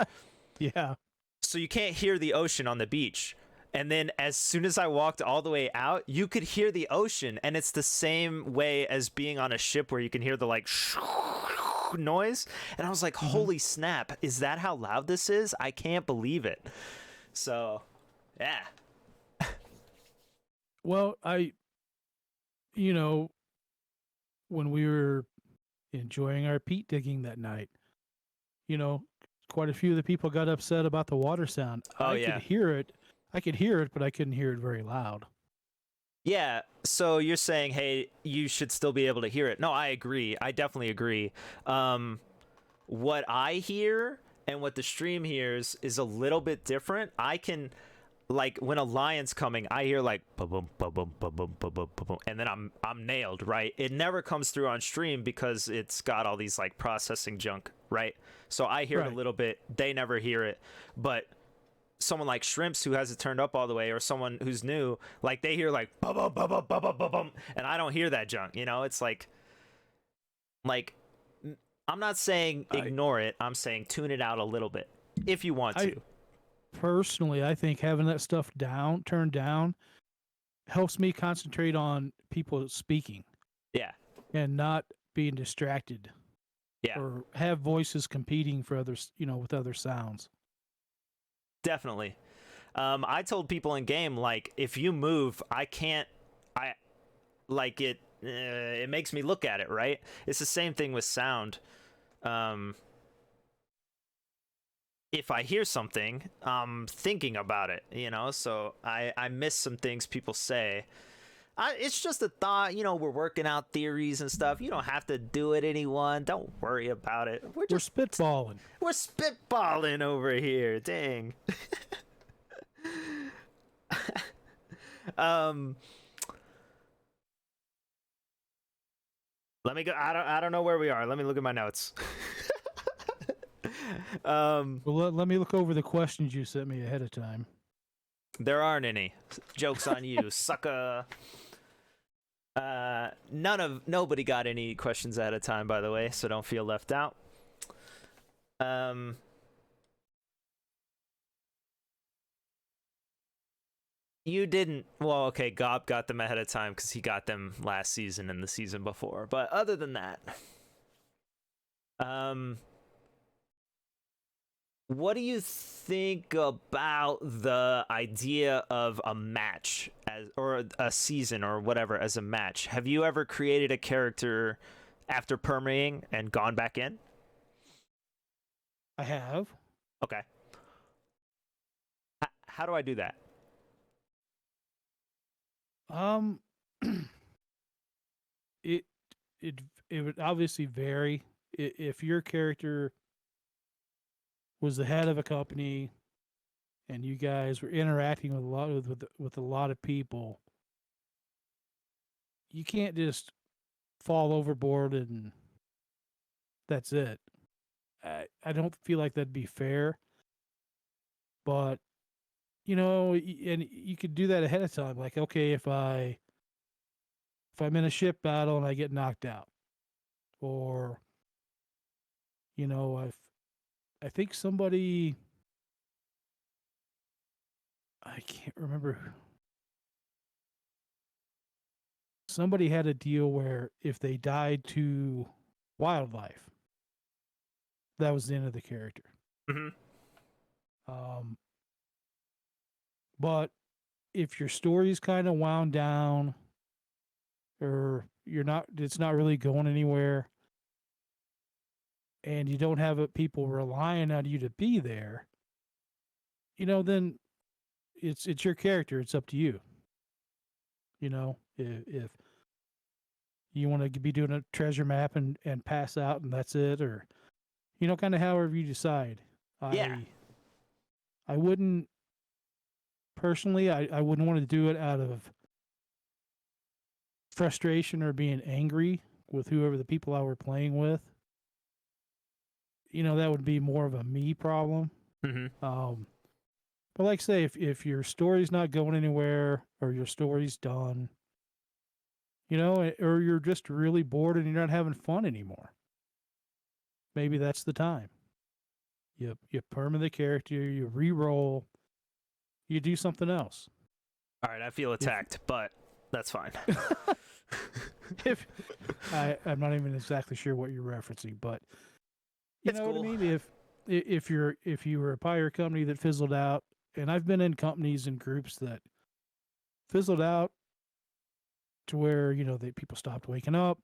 Yeah. So you can't hear the ocean on the beach. And then as soon as I walked all the way out, you could hear the ocean, and it's the same way as being on a ship where you can hear the like noise. And I was like, holy snap, is that how loud this is? I can't believe it. So, yeah. Well, when we were enjoying our peat digging that night, quite a few of the people got upset about the water sound. Oh, I yeah. could hear it, I could hear it, but I couldn't hear it very loud. Yeah, so you're saying, hey, you should still be able to hear it. No, I agree. I definitely agree. What I hear and what the stream hears is a little bit different. I can, like, when a lion's coming, I hear like boom boom boom boom boom boom boom boom boom, and then I'm nailed, right? It never comes through on stream because it's got all these like processing junk, right? So I hear it a Right. little bit. They never hear it, but someone like Shrimps who has it turned up all the way, or someone who's new, like they hear like bum bum bum bum bum bum bum bum, and I don't hear that junk. It's like I'm not saying ignore it. I'm saying tune it out a little bit if you want I to. personally, I think having that stuff turned down, helps me concentrate on people speaking Yeah, and not being distracted yeah, or have voices competing for others, with other sounds. definitely. I told people in game, like, if you move, I can't. I like it. It makes me look at it. Right. It's the same thing with sound. Um, if I hear something, I'm thinking about it, so I miss some things people say. It's just a thought, we're working out theories and stuff. You don't have to do it, anyone. Don't worry about it. We're spitballing. We're spitballing over here. Dang. um Let me go. I don't know where we are. Let me look at my notes. Well, let me look over the questions you sent me ahead of time. There aren't any. Joke's on you, sucker. Nobody got any questions ahead of time, by the way, so don't feel left out. You didn't. Well, okay, Gob got them ahead of time because he got them last season and the season before. But other than that, what do you think about the idea of a match or a season or whatever as a match? Have you ever created a character after permaing and gone back in? I have. Okay. How do I do that? Um, it it would obviously vary. If your character was the head of a company and you guys were interacting with a lot of people, you can't just fall overboard and that's it. I don't feel like that'd be fair, but and you could do that ahead of time. Like, okay, if I'm in a ship battle and I get knocked out, or I think somebody, I can't remember, somebody had a deal where if they died to wildlife, that was the end of the character. Mm-hmm. Um, but if your story's kind of wound down, or it's not really going anywhere, and you don't have people relying on you to be there, then it's your character. It's up to you. If you want to be doing a treasure map and pass out and that's it, or kind of however you decide. Yeah. I wouldn't personally. I wouldn't want to do it out of frustration or being angry with whoever the people I were playing with. That would be more of a me problem. Mm-hmm. But like I say, if your story's not going anywhere or your story's done, or you're just really bored and you're not having fun anymore, maybe that's the time. You perma the character, you re-roll, you do something else. All right, I feel attacked, but that's fine. If I'm not even exactly sure what you're referencing, but you It's know cool. what I mean. If you were a prior company that fizzled out, and I've been in companies and groups that fizzled out to where people stopped waking up.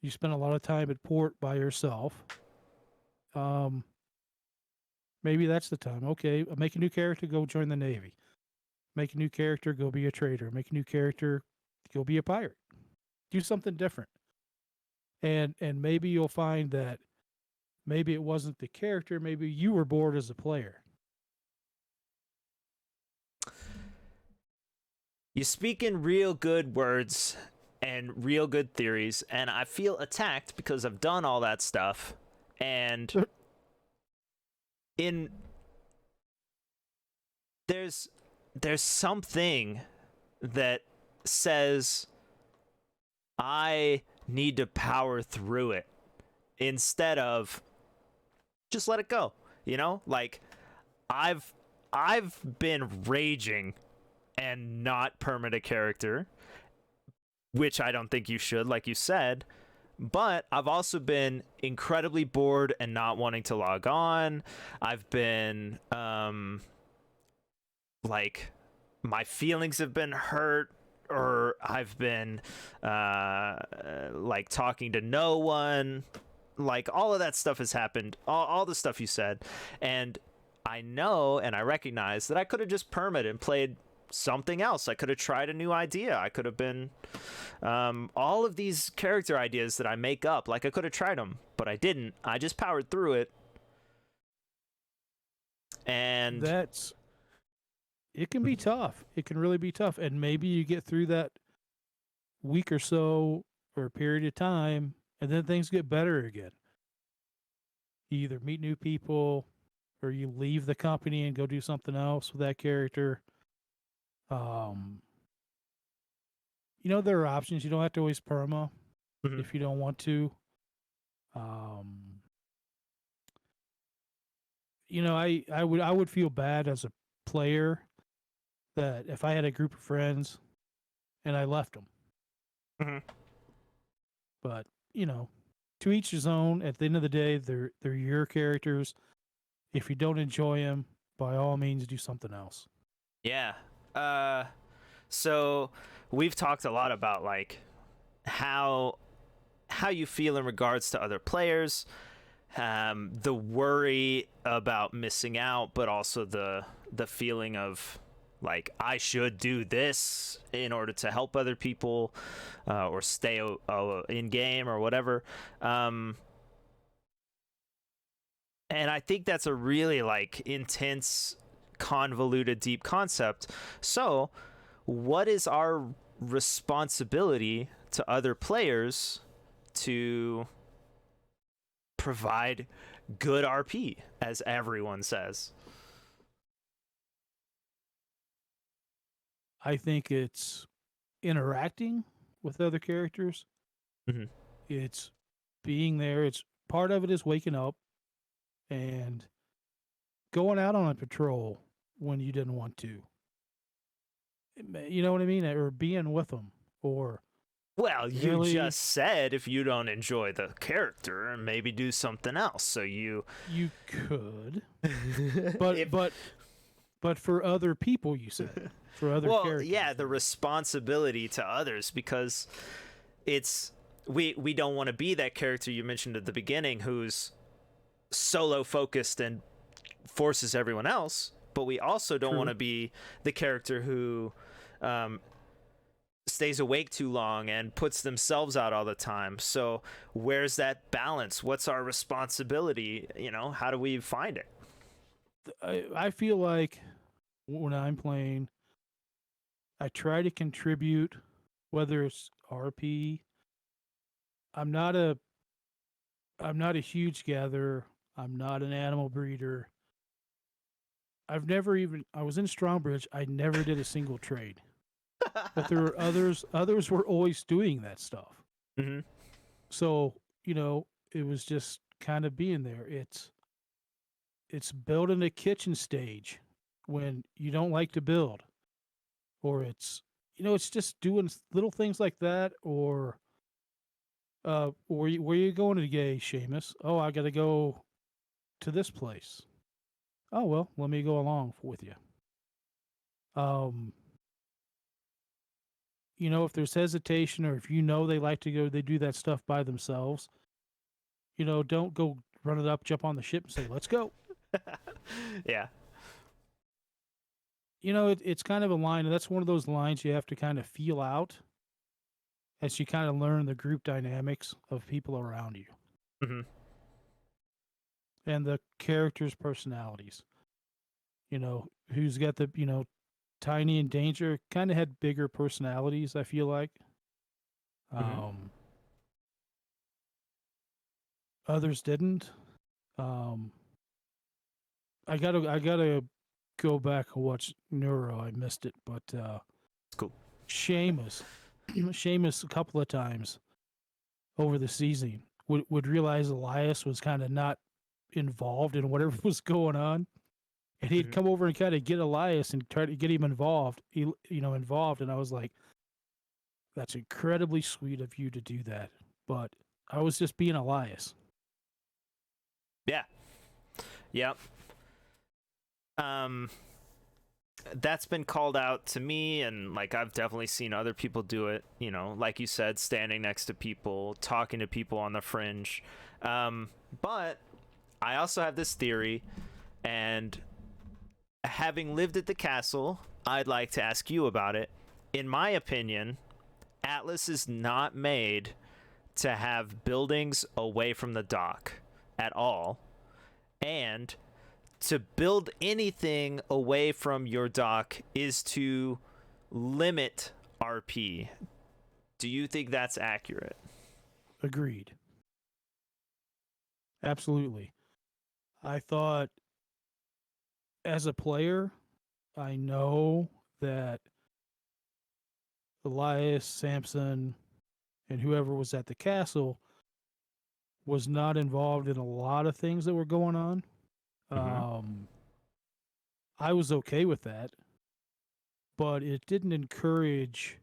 You spent a lot of time at port by yourself. Maybe that's the time. Okay, make a new character, go join the Navy. Make a new character, go be a trader. Make a new character, go be a pirate. Do something different. And maybe you'll find that maybe it wasn't the character, maybe you were bored as a player. You speak in real good words and real good theories, and I feel attacked because I've done all that stuff. And in there's something that says I need to power through it instead of just let it go. You know, like I've been raging and not permit a character, which I don't think you should, like you said. But I've also been incredibly bored and not wanting to log on. I've been like my feelings have been hurt, or I've been like talking to no one. Like all of that stuff has happened, all the stuff you said, and I know and I recognize that I could have just permitted and played something else. I could have tried a new idea. I could have been all of these character ideas that I make up, like I could have tried them, but I didn't. I just powered through it. And it can be tough. It can really be tough. And maybe you get through that week or so or a period of time, and then things get better again. You either meet new people or you leave the company and go do something else with that character. There are options. You don't have to always perma if you don't want to. I would feel bad as a player that if I had a group of friends and I left them. Mm-hmm. But, to each his own. At the end of the day, they're your characters. If you don't enjoy them, by all means, do something else. Yeah. So we've talked a lot about like how you feel in regards to other players, the worry about missing out, but also the feeling of like I should do this in order to help other people or stay in game or whatever. And I think that's a really like intense, convoluted, deep concept. So what is our responsibility to other players to provide good RP, as everyone says? I think it's interacting with other characters. Mm-hmm. It's being there. It's part of it is waking up and going out on a patrol when you didn't want to. You know what I mean? Or being with them. Or well, you just said if you don't enjoy the character, maybe do something else. So you could, but for other people, you said for other characters. Yeah, the responsibility to others, because it's we don't want to be that character you mentioned at the beginning who's solo focused and forces everyone else, but we also don't want to be the character who stays awake too long and puts themselves out all the time. So where's that balance? What's our responsibility? How do we find it? I feel like when I'm playing, I try to contribute, whether it's RP. I'm not a huge gatherer. I'm not an animal breeder. I was in Strongbridge. I never did a single trade. But there were others were always doing that stuff. Mm-hmm. So, it was just kind of being there. It's building a kitchen stage when you don't like to build. Or it's just doing little things like that. Or where you going today, Seamus? Oh, I got to go to this place. Oh, well, let me go along with you. If there's hesitation, or if they like to go, they do that stuff by themselves. Don't go run it up, jump on the ship and say, let's go. Yeah. it's kind of a line. That's one of those lines you have to kind of feel out as you kind of learn the group dynamics of people around you Mm-hmm. and the characters' personalities. Who's got the, Tiny and Danger kind of had bigger personalities, I feel like. Mm-hmm. Um, Others didn't. Um, I gotta go back and watch Neuro. I missed it, but It's cool. Seamus, Seamus, a couple of times over the season would realize Elias was kind of not involved in whatever was going on, and he'd Mm-hmm. come over and kind of get Elias and try to get him involved. Involved, and I was like, "That's incredibly sweet of you to do that," but I was just being Elias. Yeah. Yep. Um, that's been called out to me, and like I've definitely seen other people do it. Like you said, standing next to people, talking to people on the fringe. But I also have this theory, and having lived at the castle, I'd like to ask you about it. In my opinion, Atlas is not made to have buildings away from the dock at all, and to build anything away from your dock is to limit RP. Do you think that's accurate? Agreed. Absolutely. I thought as a player, I know that Elias, Samson, and whoever was at the castle was not involved in a lot of things that were going on. Mm-hmm. I was okay with that, but it didn't encourage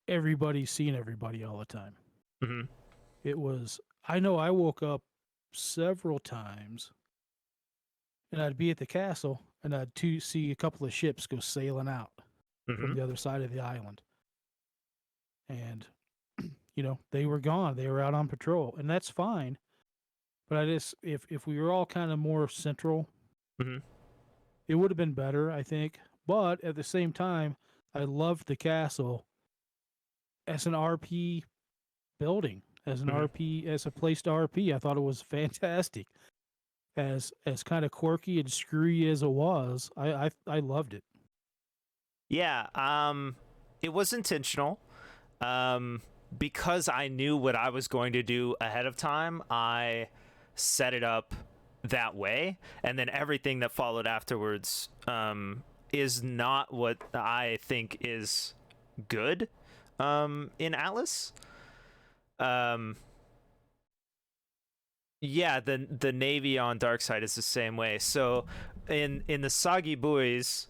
everybody seeing everybody all the time. Mm-hmm. I know I woke up several times and I'd be at the castle and I'd see a couple of ships go sailing out Mm-hmm. from the other side of the island. And, they were gone. They were out on patrol, and that's fine. But if we were all kind of more central, Mm-hmm. it would have been better, I think. But at the same time, I loved the castle as an RP building, Mm-hmm. as a place to RP. I thought it was fantastic. As kind of quirky and screwy as it was, I loved it. Yeah. It was intentional. Um, because I knew what I was going to do ahead of time, I set it up that way, and then everything that followed afterwards is not what I think is good in Atlas. Um, yeah, the Navy on Darkside is the same way. So in the Soggy Buoys,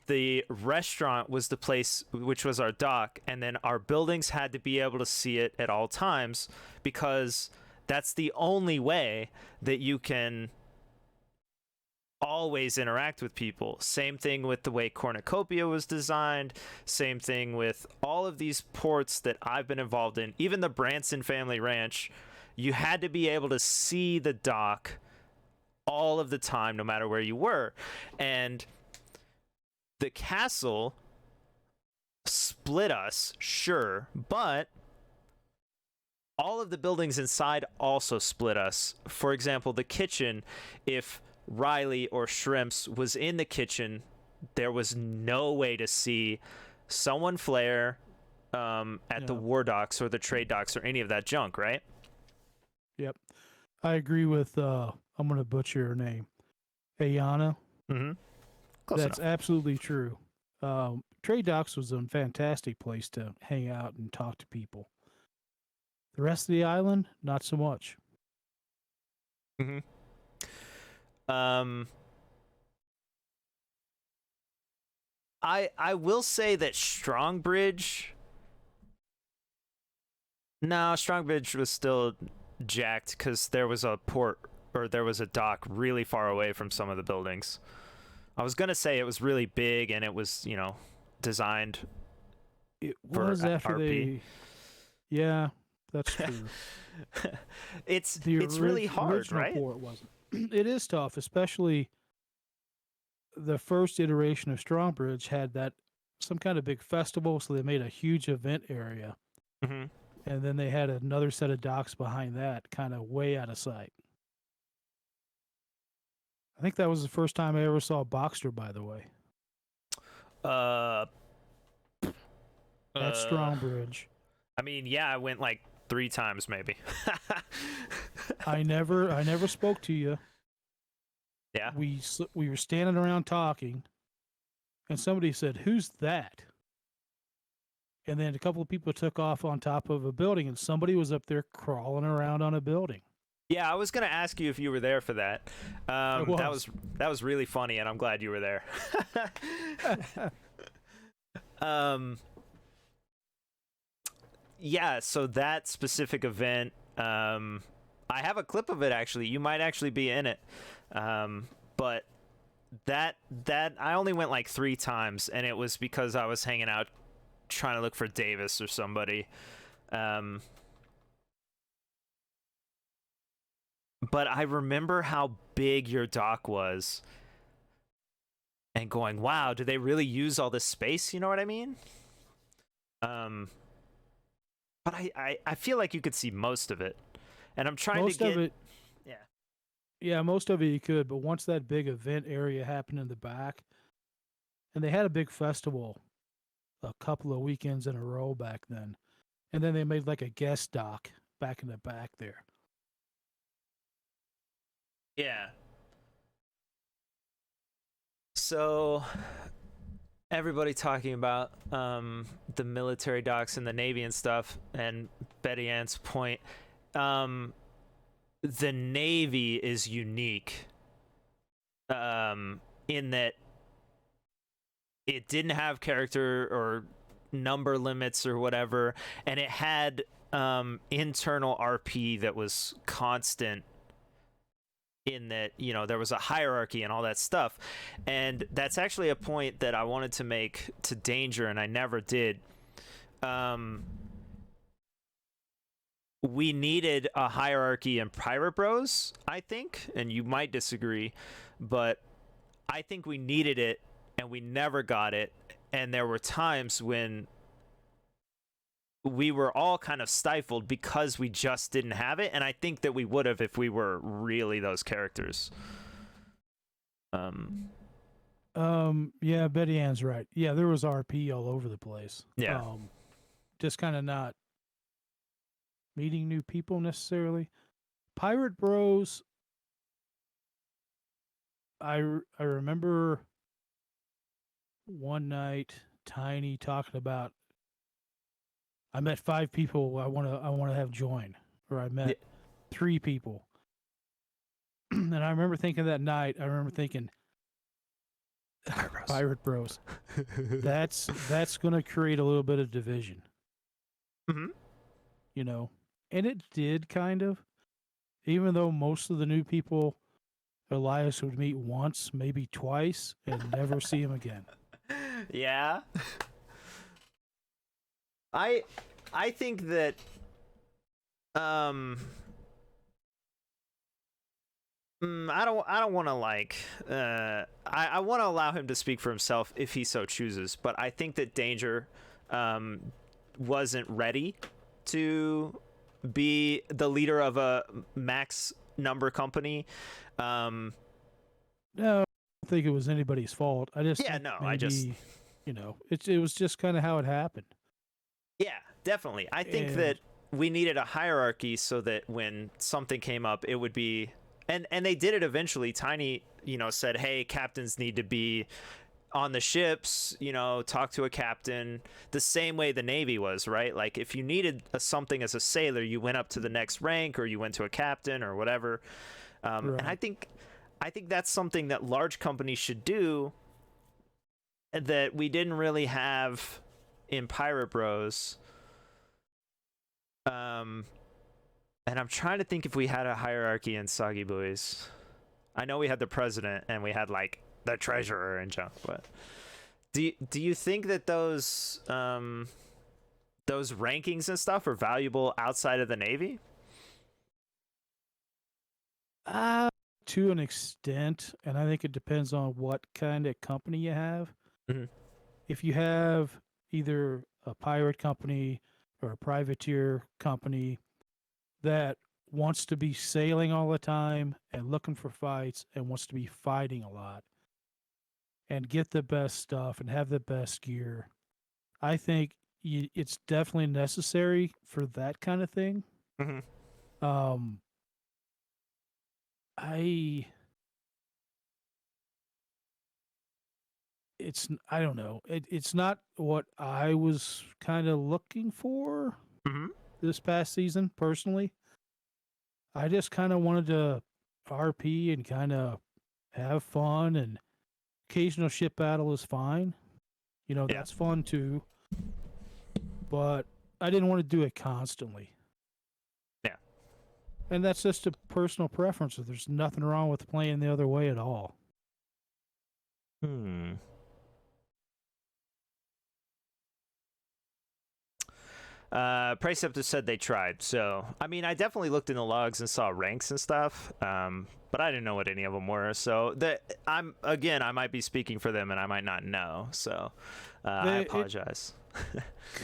the restaurant was the place which was our dock, and then our buildings had to be able to see it at all times, because that's the only way that you can always interact with people. Same thing with the way Cornucopia was designed, same thing with all of these ports that I've been involved in. Even the Branson family ranch, you had to be able to see the dock all of the time, no matter where you were. And the castle split us, sure, but all of the buildings inside also split us. For example, the kitchen, if Riley or Shrimps was in the kitchen, there was no way to see someone flare at the war docks or the trade docks or any of that junk, right? Yep. I agree with, I'm going to butcher her name, Ayana. Mm-hmm. Close That's enough. absolutely true. Trade Docks was a fantastic place to hang out and talk to people. The rest of the island, not so much. Mm-hmm. Um, I will say that Strongbridge. No, Strongbridge was still jacked because there was a port, or there was a dock really far away from some of the buildings. I was gonna say it was really big and it was, designed It for was after RP. Yeah, that's true. It's really hard, original right? port wasn't. It is tough, especially the first iteration of Strongbridge had that some kind of big festival, so they made a huge event area, Mm-hmm. and then they had another set of docks behind that, kind of way out of sight. I think that was the first time I ever saw Boxster, by the way, Uh, at Strongbridge. I mean, yeah, I went like 3 times maybe. I never spoke to you. Yeah. We were standing around talking, and somebody said, "Who's that?" And then a couple of people took off on top of a building, and somebody was up there crawling around on a building. Yeah, I was gonna ask you if you were there for that. Was. That was really funny, and I'm glad you were there. Yeah, so that specific event, I have a clip of it actually. You might actually be in it, but that I only went like 3 times, and it was because I was hanging out trying to look for Davis or somebody. But I remember how big your dock was and going, wow, do they really use all this space? You know what I mean? But I feel like you could see most of it. And I'm trying Most to get... of it, Yeah. yeah, most of it you could, but once that big event area happened in the back, and they had a big festival a couple of weekends in a row back then, and then they made like a guest dock back in the back there. Yeah. So everybody talking about the military docks and the Navy and stuff, and Betty Ann's point, the Navy is unique in that it didn't have character or number limits or whatever, and it had internal RP that was constant, in that, you know, there was a hierarchy and all that stuff. And that's actually a point that I wanted to make to Danger, and I never did. We needed a hierarchy in Pirate Bros, I think, and you might disagree, but I think we needed it, and we never got it. And there were times when we were all kind of stifled because we just didn't have it, and I think that we would have if we were really those characters. Yeah, Betty Ann's right. Yeah, there was RP all over the place. Yeah. Just kind of not meeting new people necessarily. Pirate Bros, I remember one night Tiny talking about, I met 5 people I want to have join, or I met 3 people. And I remember thinking that night, Pirate Bros. That's going to create a little bit of division. Mm-hmm. You know, and it did kind of, even though most of the new people Elias would meet once, maybe twice, and never see him again. Yeah. I think that I don't want to like I want to allow him to speak for himself if he so chooses, but I think that Danger wasn't ready to be the leader of a max number company. No, I don't think it was anybody's fault. I just you know, it was just kind of how it happened. Yeah, definitely. I think that we needed a hierarchy so that when something came up, it would be, and they did it eventually. Tiny, you know, said, hey, captains need to be on the ships, you know, talk to a captain, the same way the Navy was, right? Like if you needed something as a sailor, you went up to the next rank, or you went to a captain or whatever. Right. And I think that's something that large companies should do that we didn't really have in Pirate Bros. And I'm trying to think if we had a hierarchy in Soggy Boys. I know we had the president and we had like the treasurer and junk, but do you think that those rankings and stuff are valuable outside of the Navy? to an extent, and I think it depends on what kind of company you have. Mhm. If you have either a pirate company or a privateer company that wants to be sailing all the time and looking for fights and wants to be fighting a lot and get the best stuff and have the best gear, I think it's definitely necessary for that kind of thing. Mhm. Um, I I don't know. It's not what I was kind of looking for Mhm. this past season personally. I just kind of wanted to RP and kind of have fun, and occasional ship battle is fine. Yeah. That's fun too, but I didn't want to do it constantly. Yeah. And that's just a personal preference. There's nothing wrong with playing the other way at all. Hmm. Preceptor said they tried. So, I mean, I definitely looked in the logs and saw ranks and stuff, but I didn't know what any of them were. So, I might be speaking for them and I might not know. So, I apologize.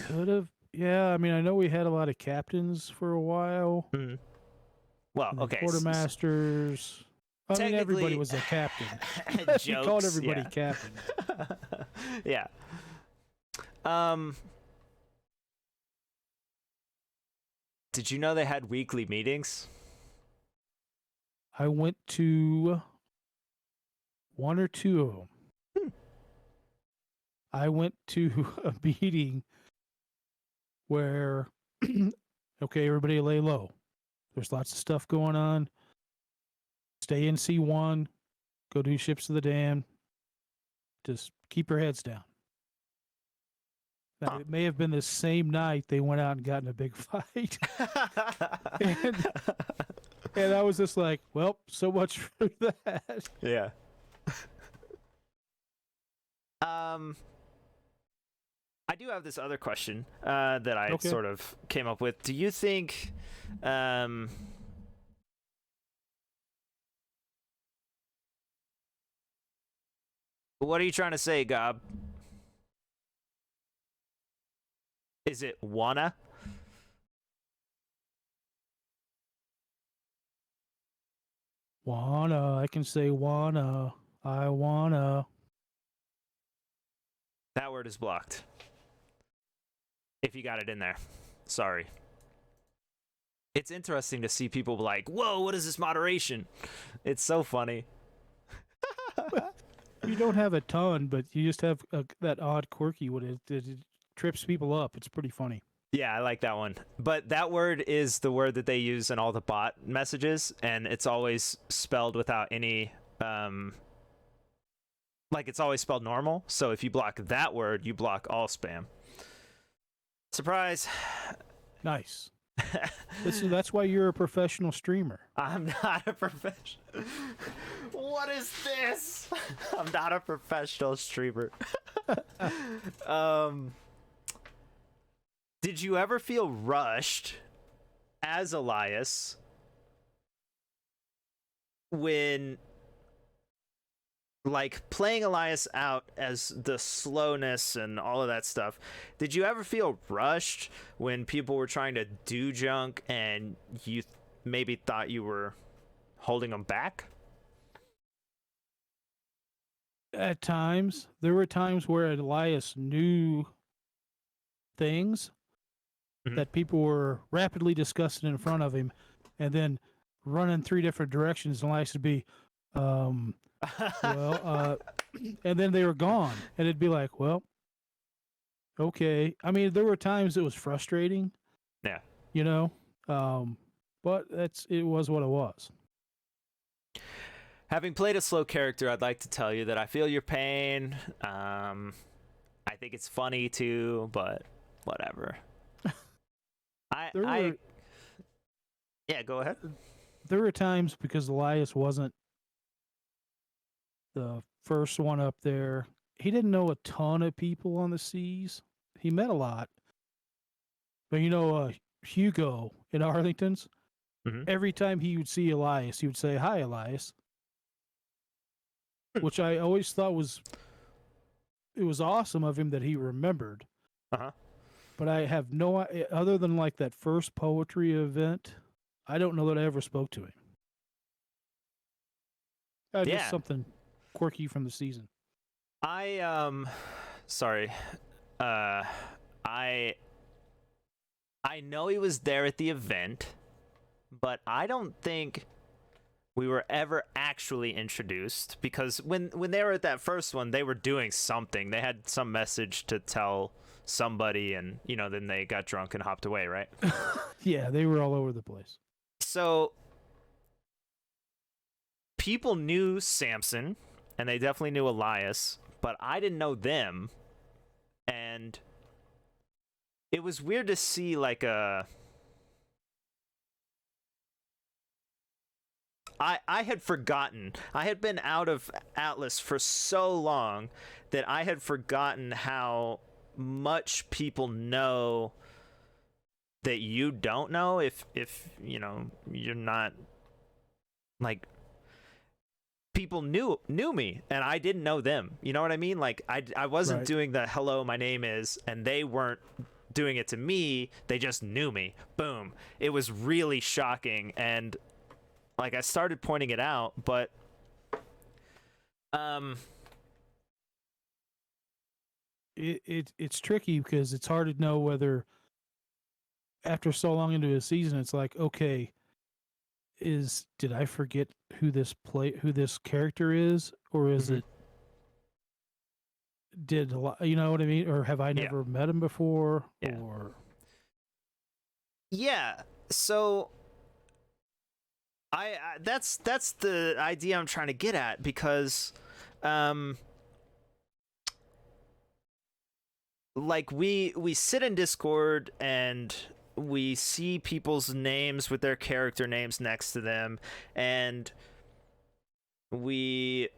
Could have, yeah. I mean, I know we had a lot of captains for a while. Mhm. Well, okay. Quartermasters. I mean, everybody was a captain. You called everybody captain. Yeah. Did you know they had weekly meetings? I went to one or two of them. I went to a meeting where, okay, everybody lay low. There's lots of stuff going on. Stay in C1. Go do ships to the dam. Just keep your heads down. Now, it may have been the same night they went out and got in a big fight. and I was just like, well, so much for that. Yeah. I do have this other question that I sort of came up with. Do you think what are you trying to say, Gob? Is it wanna? Wanna. I can say wanna. I wanna. That word is blocked. If you got it in there. Sorry. It's interesting to see people like, whoa, what is this moderation? It's so funny. You don't have a ton, but you just have that odd quirky one. It trips people up. It's pretty funny. Yeah, I like that one. But that word is the word that they use in all the bot messages, and it's always spelled without any like it's always spelled normal. So if you block that word, you block all spam. Surprise. Nice. That's why you're a professional streamer. I'm not a professional. What is this? I'm not a professional streamer. Did you ever feel rushed as Elias when like playing Elias out as the slowness and all of that stuff? Did you ever feel rushed when people were trying to do junk and you maybe thought you were holding them back? At times, there were times where Elias knew things that people were rapidly discussing in front of him, and then running 3 different directions. And Elias would be, and then they were gone, and it'd be like, well, okay. I mean, there were times it was frustrating. Yeah. But it was what it was. Having played a slow character, I'd like to tell you that I feel your pain. I think it's funny too, but whatever. Yeah, go ahead. There were times because Elias wasn't the first one up there. He didn't know a ton of people on the seas. He met a lot. But Hugo in Arlington's, every time he would see Elias, he would say, "Hi, Elias." which I always thought was awesome of him that he remembered. Uh-huh. But I have other than like that first poetry event, I don't know that I ever spoke to him. Just Yeah. something quirky from the season. Sorry. Uh I know he was there at the event, but I don't think we were ever actually introduced, because when they were at that first one, they were doing something. They had some message to tell somebody, and then they got drunk and hopped away, right? Yeah, they were all over the place. So people knew Samson, and they definitely knew Elias, but I didn't know them. And it was weird to see like I had forgotten. I had been out of Atlas for so long that I had forgotten how much people know that you don't know if you're not, like, people knew me and I didn't know them. You know what I mean? Like I wasn't Right. doing the hello, my name is, and they weren't doing it to me. They just knew me. Boom. It was really shocking, and like I started pointing it out, but it's tricky because it's hard to know whether after so long into a season it's like, okay, did I forget who this character is, or is Mhm. it did a lot, you know what I mean, or have I Yeah. never met him before? Yeah. Or Yeah. So I that's the idea I'm trying to get at, because like we sit in Discord and we see people's names with their character names next to them, and we're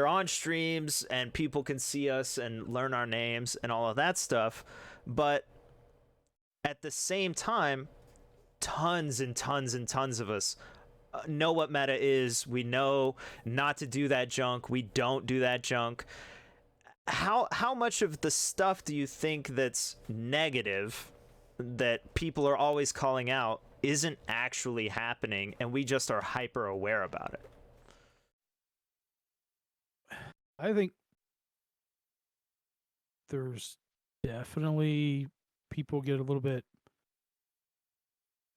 on streams and people can see us and learn our names and all of that stuff, but at the same time, tons and tons and tons of us know what meta is. We know not to do that junk. We don't do that junk. How much of the stuff do you think that's negative, that people are always calling out, isn't actually happening and we just are hyper aware about it? I think there's definitely people get a little bit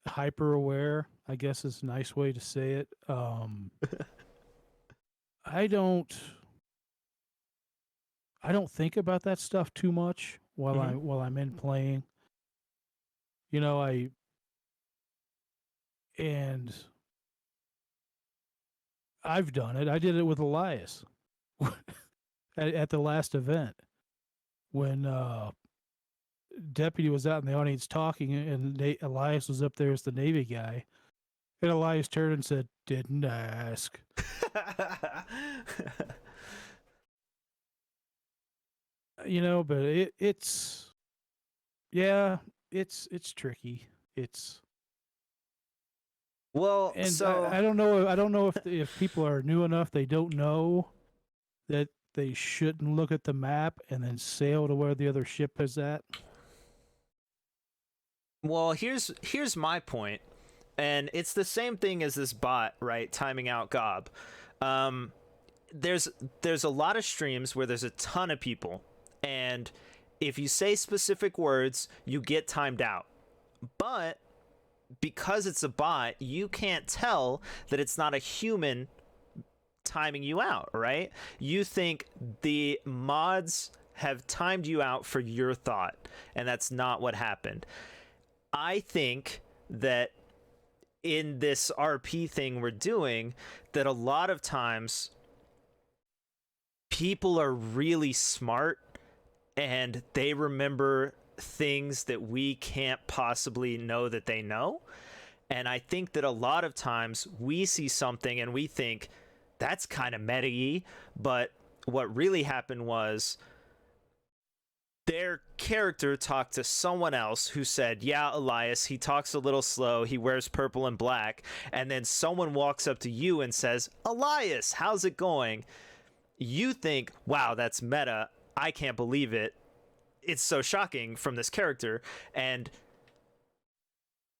hyper aware, I guess is a nice way to say it. I don't think about that stuff too much while Mm-hmm. I'm in playing. You know, and I've done it. I did it with Elias at the last event when Deputy was out in the audience talking, and Elias was up there as the Navy guy. And Elias turned and said, "Didn't ask." You know, but it's yeah, it's tricky. It's Well, and so I don't know. I don't know if people are new enough they don't know that they shouldn't look at the map and then sail to where the other ship is at. well, here's my point, and it's the same thing as this bot, right? Timing out Gob. Um, there's a lot of streams where there's a ton of people, and if you say specific words, you get timed out. But because it's a bot, you can't tell that it's not a human timing you out, right? You think the mods have timed you out for your thought, and that's not what happened. I think that in this RP thing we're doing, that a lot of times people are really smart and they remember things that we can't possibly know that they know. And I think that a lot of times we see something and we think that's kind of meta-y, but what really happened was their character talked to someone else who said, yeah, Elias, he talks a little slow, he wears purple and black, and then someone walks up to you and says, Elias, how's it going? you think, wow, that's meta. I can't believe it. It's so shocking from this character. And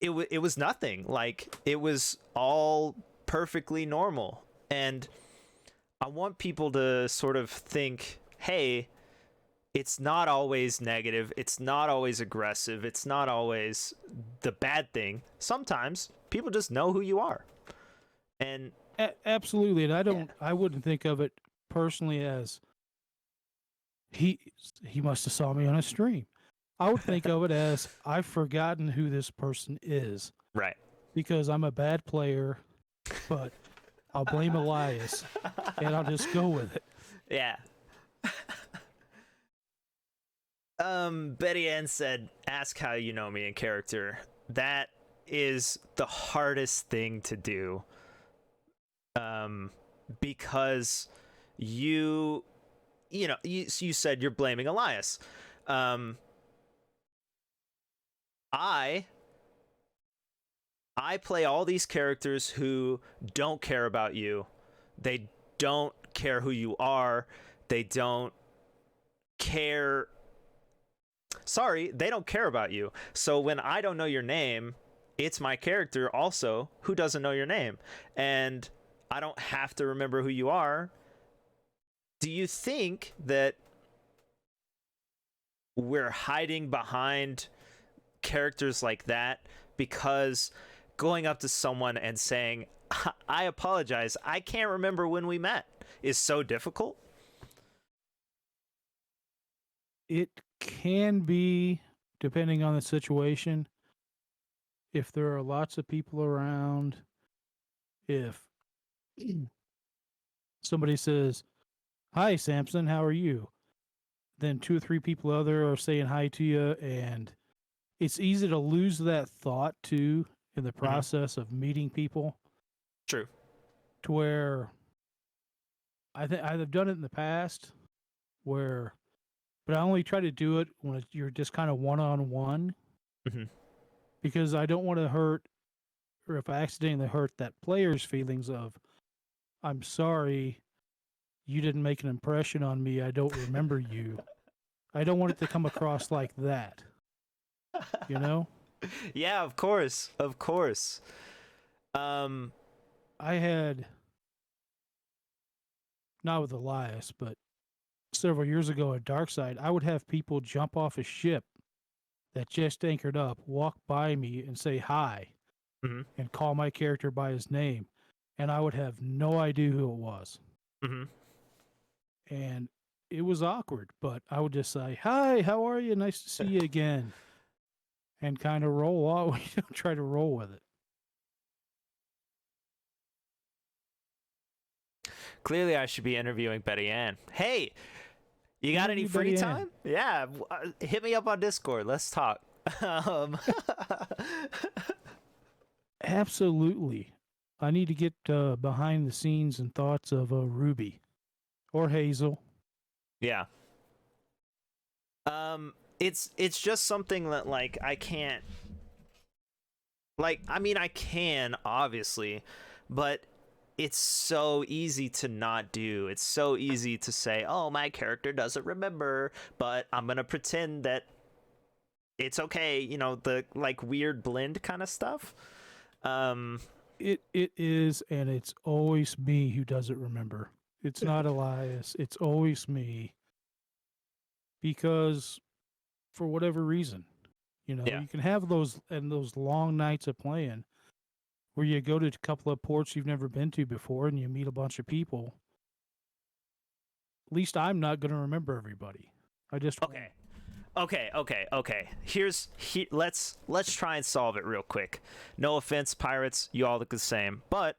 it was nothing. Like, it was all perfectly normal. And I want people to sort of think, hey, it's not always negative. It's not always aggressive. It's not always the bad thing. Sometimes people just know who you are. And Absolutely. And I wouldn't think of it personally as he must have saw me on a stream. I would think of it as I've forgotten who this person is. Right. Because I'm a bad player, but I'll blame Elias and I'll just go with it. Yeah. Betty Ann said, ask how you know me in character. That is the hardest thing to do. Because you said you're blaming Elias. I play all these characters who don't care about you. They don't care who you are. They don't care. Sorry, they don't care about you. So when I don't know your name, it's my character also who doesn't know your name. And I don't have to remember who you are. Do you think that we're hiding behind characters like that because going up to someone and saying, I apologize, I can't remember when we met, is so difficult? It can be, depending on the situation. If there are lots of people around, if somebody says, hi, Samson, how are you? Then 2 or 3 people other are saying hi to you, and it's easy to lose that thought too in the process of meeting people. True. To where I've done it in the past where, but I only try to do it when you're just kind of one-on-one, because I don't want to hurt, or if I accidentally hurt that player's feelings of, I'm sorry, you didn't make an impression on me, I don't remember you. I don't want it to come across like that. You know? Yeah, of course. I had, not with Elias, but several years ago at Darkside, I would have people jump off a ship that just anchored up, walk by me and say hi, and call my character by his name. And I would have no idea who it was. And it was awkward, but I would just say, hi, how are you? Nice to see you again. And kind of roll off, try to roll with it. Clearly, I should be interviewing Betty Ann. Hey, you got any free time? Yeah, hit me up on Discord. Let's talk. Absolutely. I need to get behind the scenes and thoughts of Ruby or Hazel. Yeah. It's just something that, like, I can't, like, I mean, I can, obviously, but it's so easy to not do. It's so easy to say, oh, my character doesn't remember, but I'm gonna pretend that it's okay, the, like, weird blend kind of stuff. It is, and it's always me who doesn't remember. It's not Elias. It's always me. Because for whatever reason, you can have those long nights of playing where you go to a couple of ports you've never been to before and you meet a bunch of people. At least I'm not going to remember everybody. I just Okay. Let's try and solve it real quick. No offense, pirates, you all look the same, but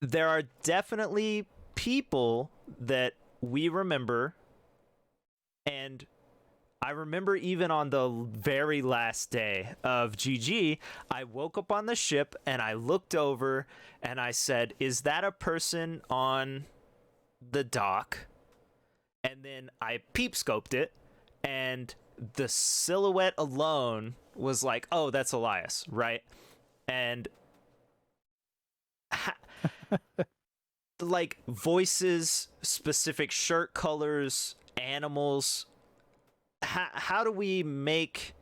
there are definitely people that we remember, and I remember even on the very last day of GG, I woke up on the ship and I looked over and I said, is that a person on the dock? And then I peep scoped it, and the silhouette alone was like, oh, that's Elias, right? And like voices, specific shirt colors, animals. How do we make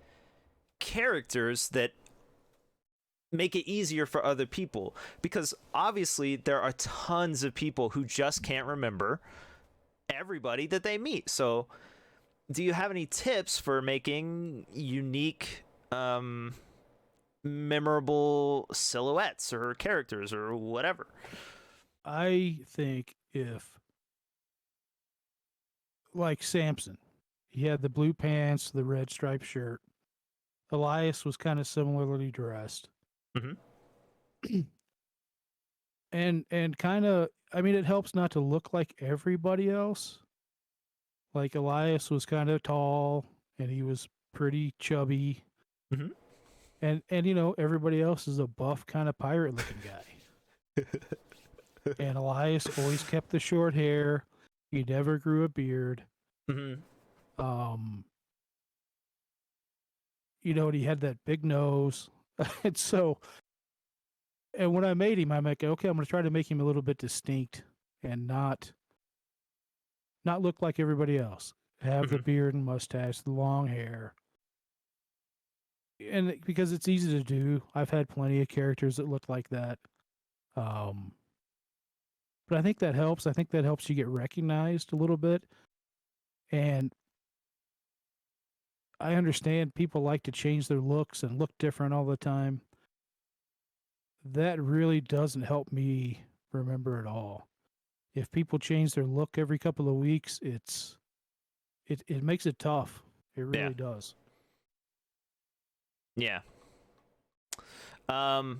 characters that make it easier for other people? Because obviously there are tons of people who just can't remember everybody that they meet. So do you have any tips for making unique, memorable silhouettes or characters or whatever? I think if, like Samson, he had the blue pants, the red striped shirt. Elias was kind of similarly dressed. Mm-hmm. And kind of, I mean, it helps not to look like everybody else. Like Elias was kind of tall and he was pretty chubby. Mm-hmm. And you know, everybody else is a buff kind of pirate looking guy. And Elias always kept the short hair. He never grew a beard. Mm-hmm. You know, and he had that big nose. And so, and when I made him, I'm like, okay, I'm going to try to make him a little bit distinct and not look like everybody else. Have the beard and mustache, the long hair. And because it's easy to do, I've had plenty of characters that look like that. But I think that helps. I think that helps you get recognized a little bit. And I understand people like to change their looks and look different all the time. That really doesn't help me remember at all. If people change their look every couple of weeks, it makes it tough. It really does. Yeah. All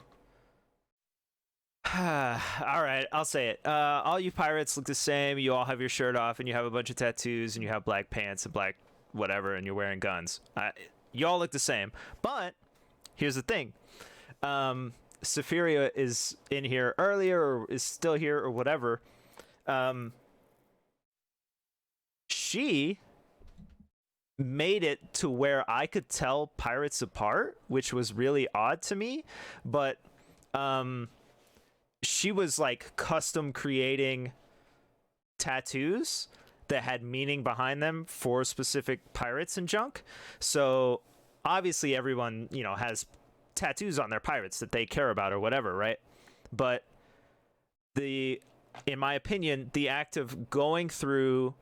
right, I'll say it. All you pirates look the same. You all have your shirt off, and you have a bunch of tattoos, and you have black pants and black whatever, and you're wearing guns. You all look the same. But here's the thing. Safiria is in here earlier, or is still here, or whatever. She made it to where I could tell pirates apart, which was really odd to me. But she was like custom creating tattoos that had meaning behind them for specific pirates and junk. So obviously everyone, you know, has tattoos on their pirates that they care about or whatever, right? But in my opinion, the act of going through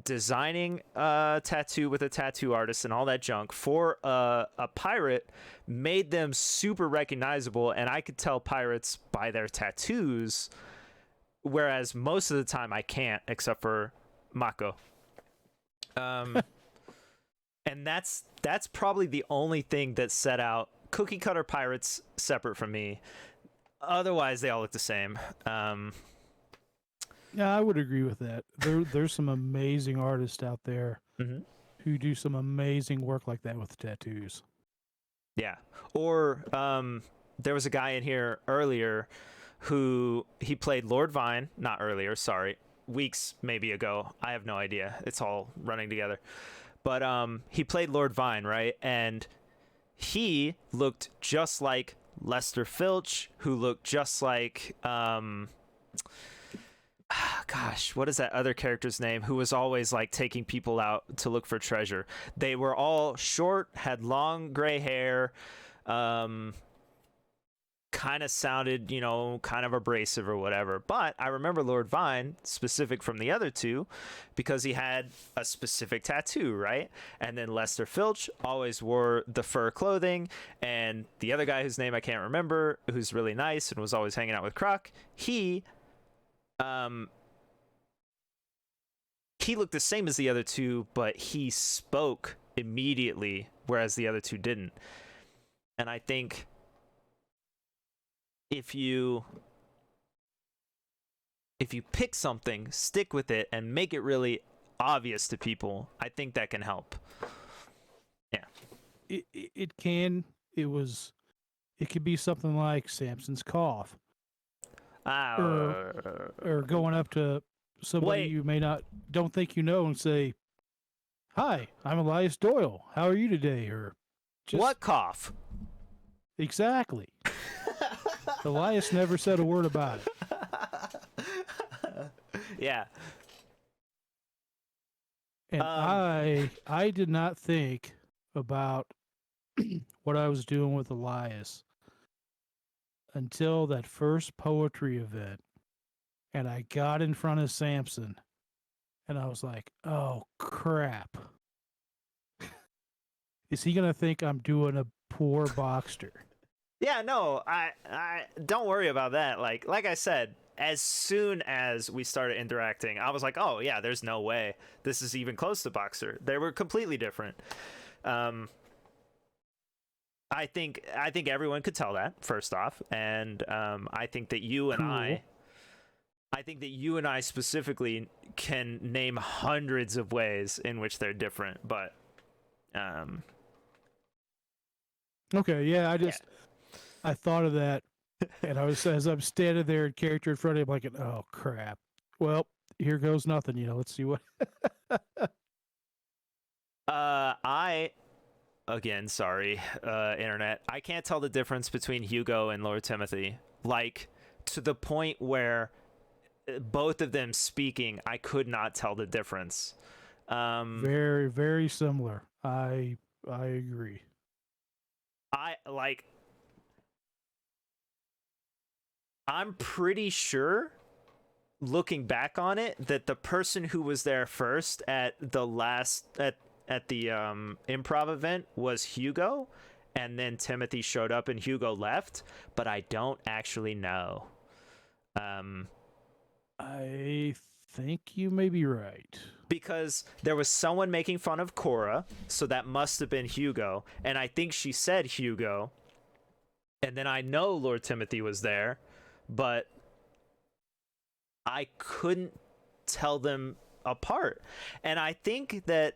designing a tattoo with a tattoo artist and all that junk for a pirate made them super recognizable, and I could tell pirates by their tattoos, whereas most of the time I can't, except for Mako. And that's probably the only thing that set out cookie cutter pirates separate from me. Otherwise they all look the same. Yeah, I would agree with that. There's some amazing artists out there who do some amazing work like that with the tattoos. Yeah. Or there was a guy in here earlier who he played Lord Vine. Not earlier, sorry. Weeks maybe ago. I have no idea. It's all running together. But he played Lord Vine, right? And he looked just like Lester Filch, who looked just like gosh, what is that other character's name who was always like taking people out to look for treasure? They were all short, had long gray hair, kind of sounded, you know, kind of abrasive or whatever. But I remember Lord Vine, specific from the other two, because he had a specific tattoo, right? And then Lester Filch always wore the fur clothing, and the other guy whose name I can't remember, who's really nice and was always hanging out with Croc, he looked the same as the other two, but he spoke immediately, whereas the other two didn't. And I think if you pick something, stick with it, and make it really obvious to people, I think that can help. Yeah. It can. It could be something like Samson's cough. Or going up to somebody you don't think you know and say, "Hi, I'm Elias Doyle. How are you today?" Or just, what cough? Exactly. Elias never said a word about it. Yeah. And I did not think about what I was doing with Elias until that first poetry event, and I got in front of Samson, and I was like, "Oh crap! Is he gonna think I'm doing a poor Boxster?" Yeah, no, I don't worry about that. Like I said, as soon as we started interacting, I was like, oh yeah, there's no way this is even close to Boxer. They were completely different. Um, I think everyone could tell that first off, and I think that you and Cool. I think that you and I specifically can name hundreds of ways in which they're different, but um, Okay, yeah, I thought of that, and I was as I'm standing there in character in front of him, like, "Oh crap! Well, here goes nothing." Let's see what. I again, sorry, internet. I can't tell the difference between Hugo and Lord Timothy. Like to the point where both of them speaking, I could not tell the difference. Very, very similar. I agree. I like. I'm pretty sure, looking back on it, that the person who was there first at the improv event was Hugo, and then Timothy showed up and Hugo left, but I don't actually know. I think you may be right. Because there was someone making fun of Cora, so that must have been Hugo, and I think she said Hugo, and then I know Lord Timothy was there, but I couldn't tell them apart. And I think that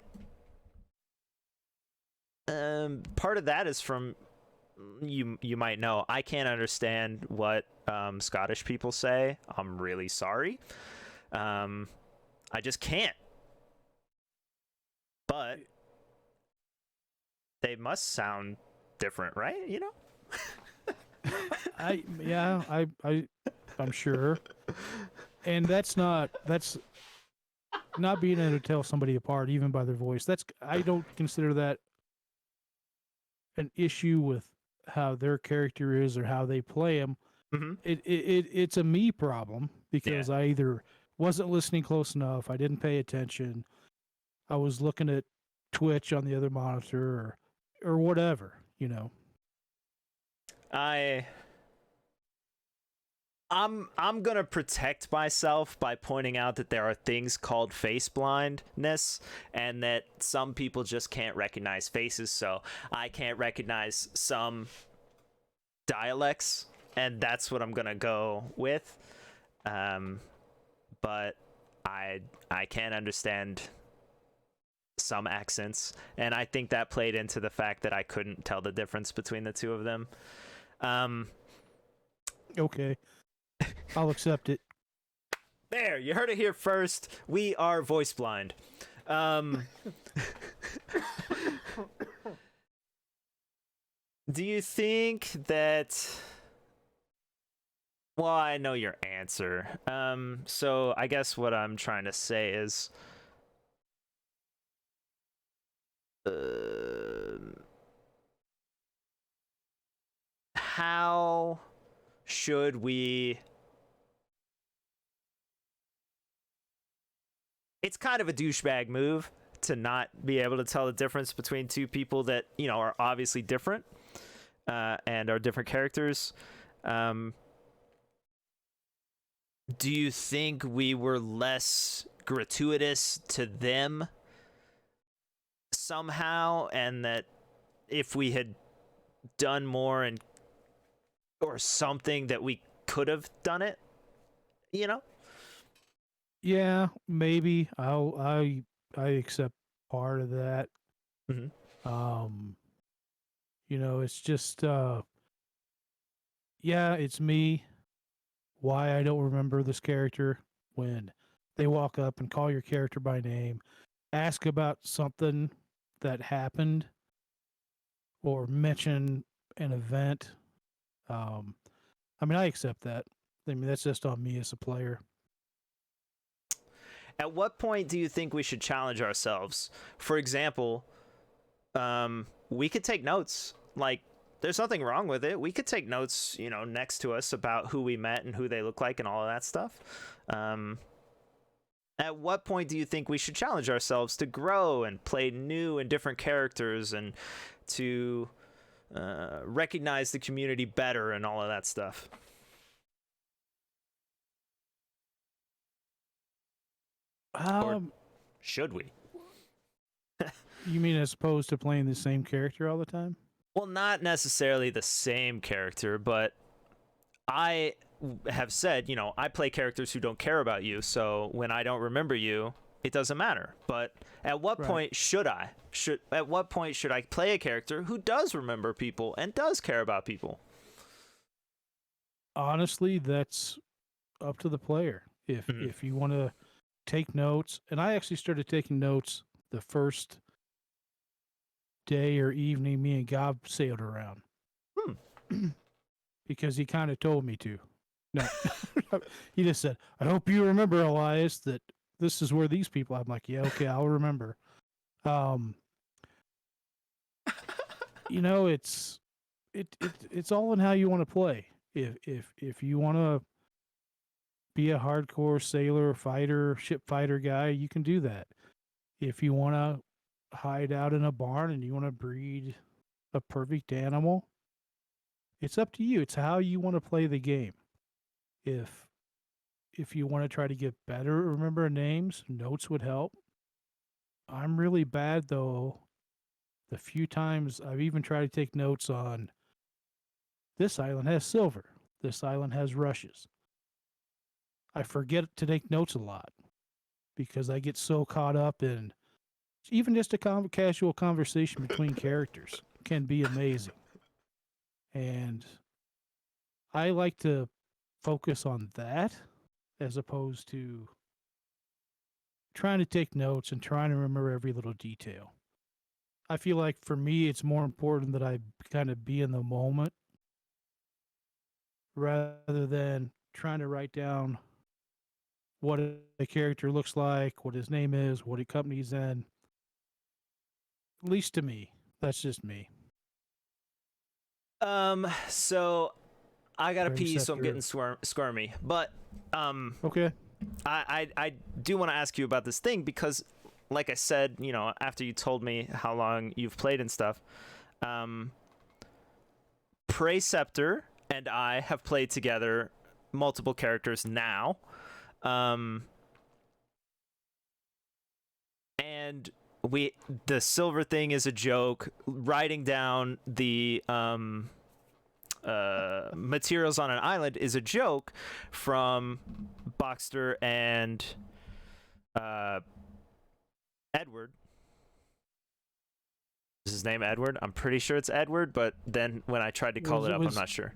part of that is from you might know, I can't understand what Scottish people say. I'm really sorry. I just can't. But they must sound different, right? I'm sure. And that's not being able to tell somebody apart even by their voice. I don't consider that an issue with how their character is or how they play them. Mm-hmm. It's a me problem because Yeah. I either wasn't listening close enough, I didn't pay attention, I was looking at Twitch on the other monitor or whatever. I'm gonna protect myself by pointing out that there are things called face blindness, and that some people just can't recognize faces. So I can't recognize some dialects, and that's what I'm gonna go with. But I can't understand some accents, and I think that played into the fact that I couldn't tell the difference between the two of them. Okay. I'll accept it. There, you heard it here first. We are voice blind. Do you think that... Well, I know your answer. So I guess what I'm trying to say is... how should we... It's kind of a douchebag move to not be able to tell the difference between two people that, are obviously different and are different characters. Do you think we were less gratuitous to them somehow, and that if we had done more and or something that we could have done it? Yeah, maybe I accept part of that. Mm-hmm. It's just yeah, it's me. Why I don't remember this character when they walk up and call your character by name, ask about something that happened or mention an event. I accept that. That's just on me as a player. At what point do you think we should challenge ourselves? For example, we could take notes. Like, there's nothing wrong with it. We could take notes, next to us about who we met and who they look like and all of that stuff. At what point do you think we should challenge ourselves to grow and play new and different characters and to recognize the community better and all of that stuff? Or should we? You mean as opposed to playing the same character all the time? Well, not necessarily the same character, but I have said, I play characters who don't care about you, so when I don't remember you, it doesn't matter. But at what point should I? At what point should I play a character who does remember people and does care about people? Honestly, that's up to the player. If you want to take notes, and I actually started taking notes the first day or evening me and Gob sailed around. Because he kind of told me to. No, he just said, "I hope you remember, Elias, that this is where these people." I'm like, "Yeah, okay, I'll remember." It's all in how you want to play. If you want to be a hardcore sailor, fighter, ship fighter guy, you can do that. If you want to hide out in a barn and you want to breed a perfect animal, it's up to you. It's how you want to play the game. If you want to try to get better, remember names, notes would help. I'm really bad though. The few times I've even tried to take notes on this island has silver, this island has rushes. I forget to take notes a lot because I get so caught up in even just a casual conversation between characters can be amazing. And I like to focus on that as opposed to trying to take notes and trying to remember every little detail. I feel like for me, it's more important that I kind of be in the moment rather than trying to write down what a character looks like, what his name is, what he company's in. At least to me. That's just me. So I gotta pee, so I'm Preceptor. getting squirmy. But Okay. I do want to ask you about this thing because, like I said, after you told me how long you've played and stuff, Preceptor and I have played together multiple characters now, and the silver thing is a joke. Writing down the materials on an island is a joke from Boxster and Edward. Is his name Edward? I'm pretty sure it's Edward, but then when I tried to call it up, I'm not sure.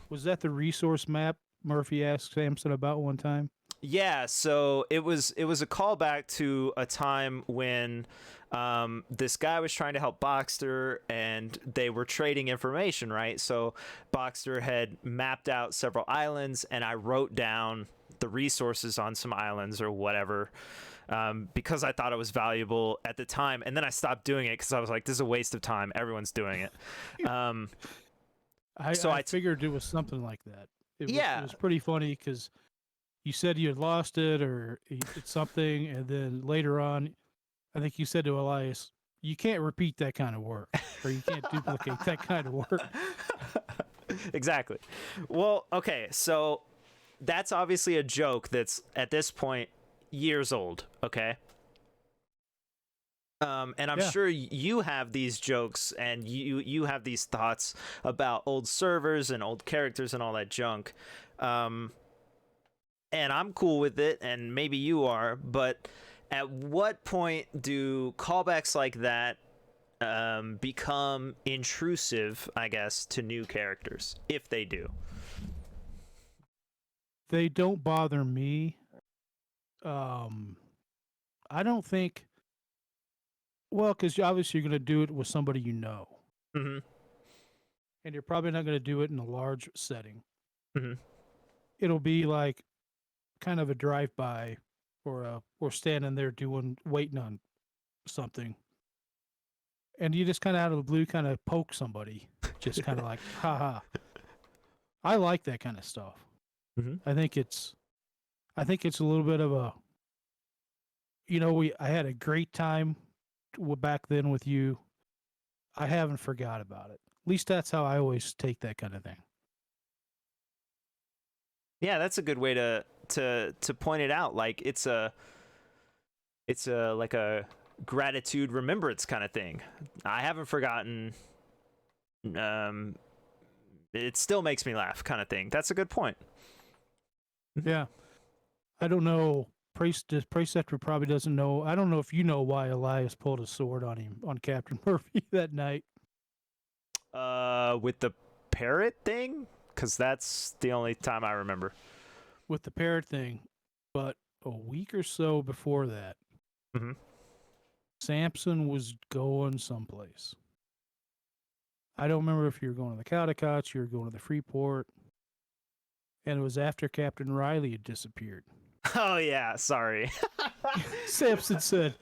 Was that the resource map Murphy asked Samson about one time? Yeah, so it was a callback to a time when this guy was trying to help Boxster and they were trading information, right? So Boxster had mapped out several islands and I wrote down the resources on some islands or whatever because I thought it was valuable at the time. And then I stopped doing it because I was like, this is a waste of time. Everyone's doing it. I figured it was something like that. It was pretty funny because you said you had lost it or it's something, and then later on, I think you said to Elias, you can't repeat that kind of work, or you can't duplicate that kind of work. Exactly. Well, okay, so that's obviously a joke that's, at this point, years old, okay? And I'm sure you have these jokes and you have these thoughts about old servers and old characters and all that junk. And I'm cool with it, and maybe you are, but at what point do callbacks like that become intrusive, I guess, to new characters, if they do? They don't bother me. I don't think... Well, because obviously you're going to do it with somebody you know. Mm-hmm. And you're probably not going to do it in a large setting. Mm-hmm. It'll be like kind of a drive-by or standing there waiting on something, and you just kind of out of the blue kind of poke somebody, just kind of like, haha. I like that kind of stuff. Mm-hmm. I think it's a little bit of a, I had a great time back then with you. I haven't forgot about it. At least that's how I always take that kind of thing. Yeah, that's a good way to point it out. Like it's a like a gratitude remembrance kind of thing. I haven't forgotten. It still makes me laugh, kind of thing. That's a good point. Yeah, I don't know. Preceptor probably doesn't know. I don't know if you know why Elias pulled a sword on him, on Captain Murphy that night. With the parrot thing, because that's the only time I remember. With the parrot thing, but a week or so before that, Mm-hmm. Samson was going someplace. I don't remember if you were going to the Caldecotts, you were going to the Freeport, and it was after Captain Riley had disappeared. Oh yeah, sorry. Samson said,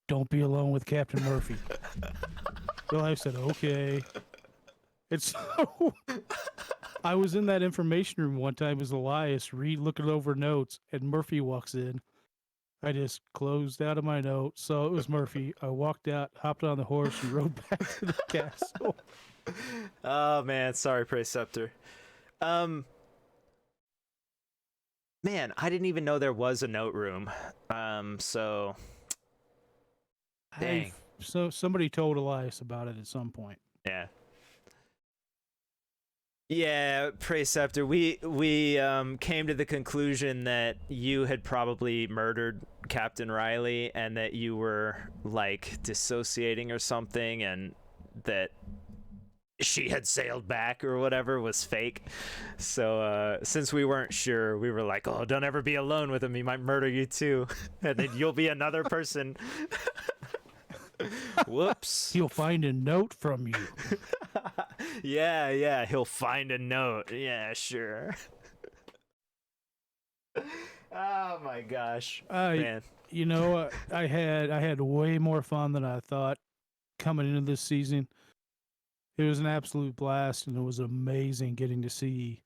"Don't be alone with Captain Murphy." Well, I said, "Okay." And so I was in that information room one time as Elias looking over notes, and Murphy walks in. I just closed out of my notes, so it was Murphy. I walked out, hopped on the horse, and rode back to the castle. Oh man, sorry, Preceptor. Man, I didn't even know there was a note room. So dang. So somebody told Elias about it at some point. Yeah. Yeah, Preceptor, we came to the conclusion that you had probably murdered Captain Riley and that you were like dissociating or something, and that she had sailed back or whatever was fake. So since we weren't sure, we were like, oh, don't ever be alone with him, he might murder you too. And then you'll be another person. Whoops. He'll find a note from you. Yeah, he'll find a note. Yeah, sure. Oh my gosh, man. I had way more fun than I thought coming into this season. It was an absolute blast, and it was amazing getting to see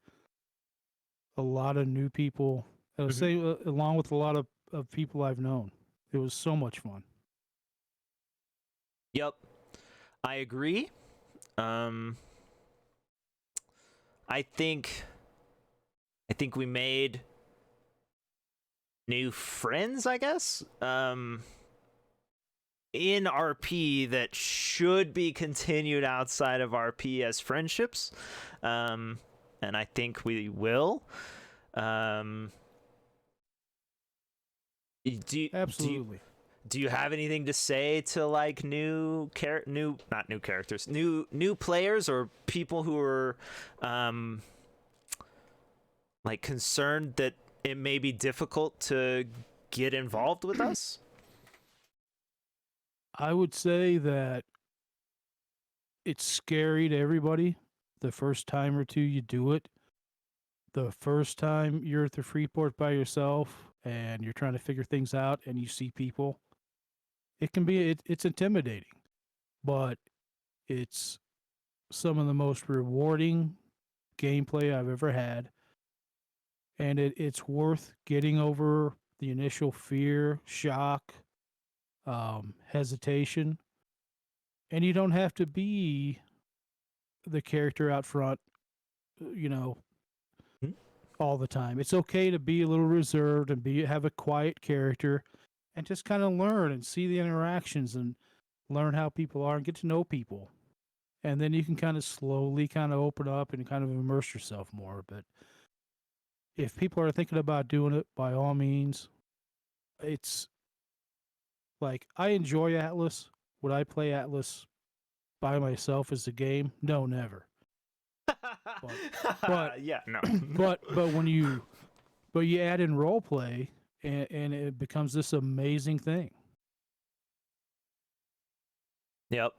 a lot of new people. I would say, along with a lot of people I've known. It was so much fun. Yep, I agree. I think we made new friends, I guess. In RP that should be continued outside of RP as friendships. And I think we will. Absolutely. Do you have anything to say to like new players or people who are like concerned that it may be difficult to get involved with us? I would say that it's scary to everybody the first time or two you do it. The first time you're at the Freeport by yourself and you're trying to figure things out and you see people, it can be it's intimidating, but it's some of the most rewarding gameplay I've ever had, and it's worth getting over the initial fear, shock, hesitation, and you don't have to be the character out front, all the time. It's okay to be a little reserved and have a quiet character and just kind of learn and see the interactions and learn how people are and get to know people. And then you can kind of slowly kind of open up and kind of immerse yourself more. But if people are thinking about doing it, by all means, it's like I enjoy Atlas. Would I play Atlas by myself as a game? No, never. But yeah, no. but when you add in role play and it becomes this amazing thing. Yep.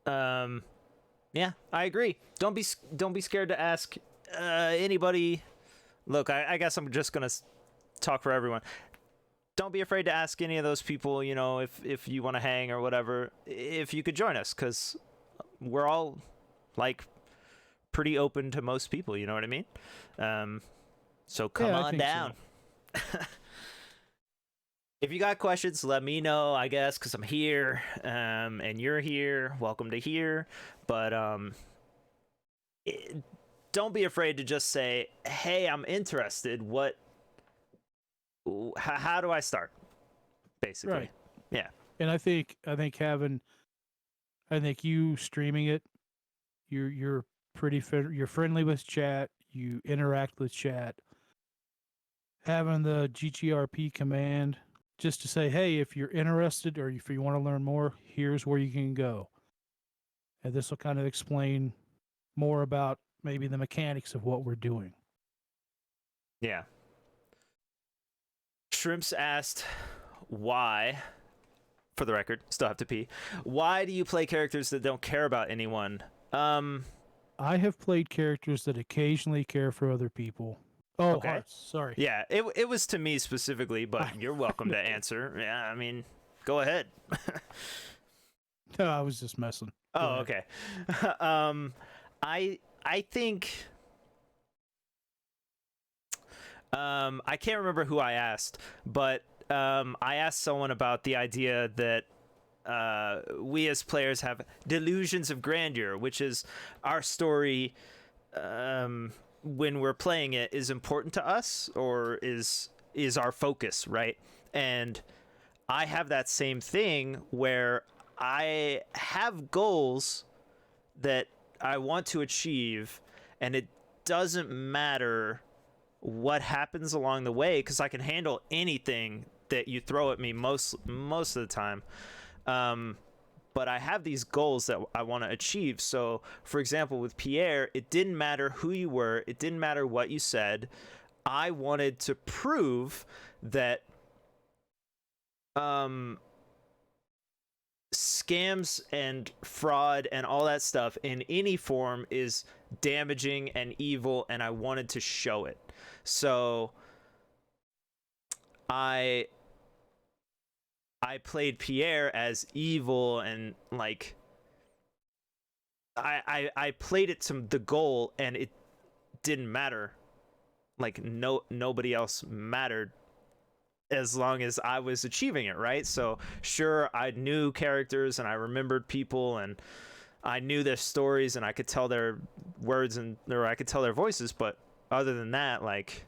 Yeah, I agree. Don't be scared to ask anybody. Look, I guess I'm just gonna talk for everyone. Don't be afraid to ask any of those people, you know, if you want to hang or whatever, if you could join us, because we're all like pretty open to most people, you know what I mean? So come on down. So. If you got questions, let me know, I guess, because I'm here, and you're here. Welcome to here. But don't be afraid to just say, hey, I'm interested. How do I start? Basically. Right. Yeah. And I think you streaming it, you're you're friendly with chat, you interact with chat. Having the GTRP command just to say, hey, if you're interested or if you want to learn more, here's where you can go. And this will kind of explain more about maybe the mechanics of what we're doing. Yeah. Shrimps asked why, for the record, still have to pee, why do you play characters that don't care about anyone? I have played characters that occasionally care for other people. Oh, okay. Hearts, sorry. Yeah, it was to me specifically, but you're welcome to answer. Yeah, I mean, go ahead. No, I was just messing. Oh, okay. I think I can't remember who I asked, but I asked someone about the idea that we as players have delusions of grandeur, which is our story when we're playing it is important to us, or is our focus, right? And I have that same thing where I have goals that I want to achieve, and it doesn't matter what happens along the way, because I can handle anything that you throw at me most of the time. But I have these goals that I want to achieve. So, for example, with Pierre, it didn't matter who you were. It didn't matter what you said. I wanted to prove that scams and fraud and all that stuff in any form is damaging and evil, and I wanted to show it. So I played Pierre as evil, and like I played it to the goal, and it didn't matter. Like nobody else mattered as long as I was achieving it, right? So sure, I knew characters and I remembered people and I knew their stories and I could tell their words or I could tell their voices, but other than that, like,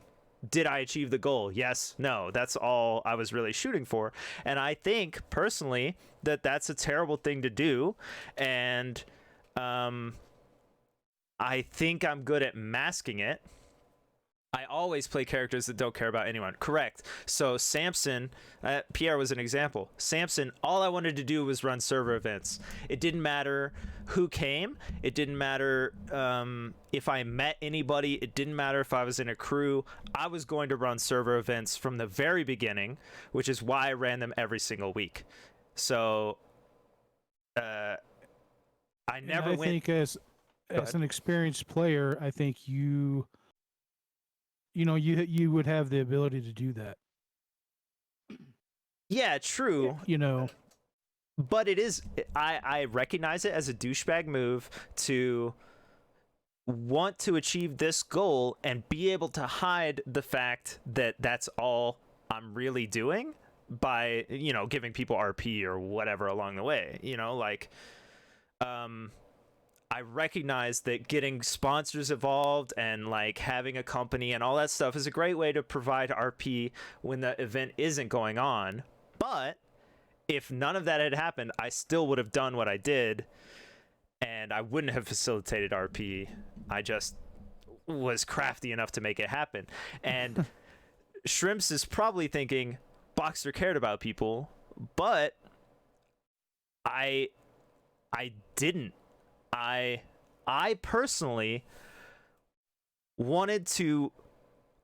did I achieve the goal? Yes, no. That's all I was really shooting for. And I think personally that that's a terrible thing to do, and I think I'm good at masking it. I always play characters that don't care about anyone. Correct. So Samson, Pierre was an example. Samson, all I wanted to do was run server events. It didn't matter who came. It didn't matter if I met anybody. It didn't matter if I was in a crew. I was going to run server events from the very beginning, which is why I ran them every single week. So I think as an experienced player, I think you would have the ability to do that. Yeah, true. But it is, I recognize it as a douchebag move to want to achieve this goal and be able to hide the fact that that's all I'm really doing by, giving people RP or whatever along the way, I recognize that getting sponsors involved and like having a company and all that stuff is a great way to provide RP when the event isn't going on. But if none of that had happened, I still would have done what I did, and I wouldn't have facilitated RP. I just was crafty enough to make it happen. And Shrimps is probably thinking Boxer cared about people, but I didn't. I personally wanted to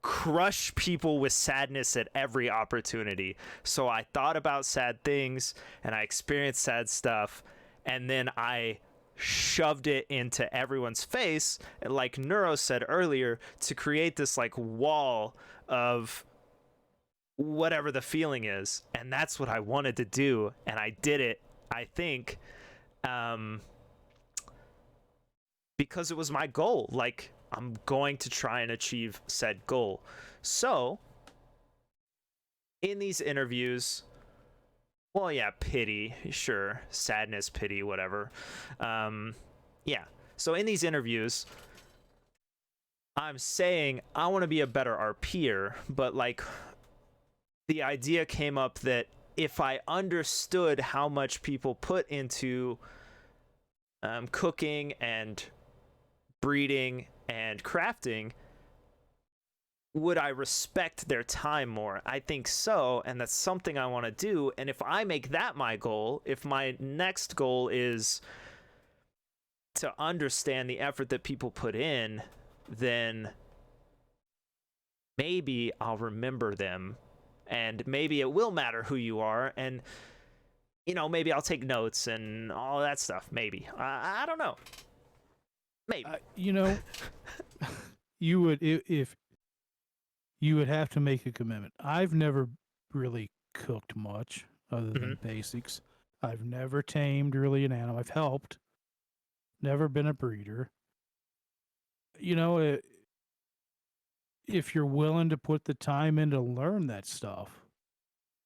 crush people with sadness at every opportunity. So I thought about sad things and I experienced sad stuff, and then I shoved it into everyone's face, like Neuro said earlier, to create this like wall of whatever the feeling is. And that's what I wanted to do, and I did it, I think, because it was my goal. Like, I'm going to try and achieve said goal. So in these interviews, well, yeah, pity, sure, sadness, pity, whatever. Yeah. So in these interviews, I'm saying I want to be a better RPer, but like, the idea came up that if I understood how much people put into cooking and breeding and crafting, would I respect their time more? I think so, and that's something I want to do. And if I make that my goal, if my next goal is to understand the effort that people put in, then maybe I'll remember them, and maybe it will matter who you are, and maybe I'll take notes and all that stuff. Maybe I don't know. Maybe you would, if you would have to make a commitment. I've never really cooked much other than basics. I've never tamed really an animal. I've helped. Never been a breeder. If you're willing to put the time in to learn that stuff,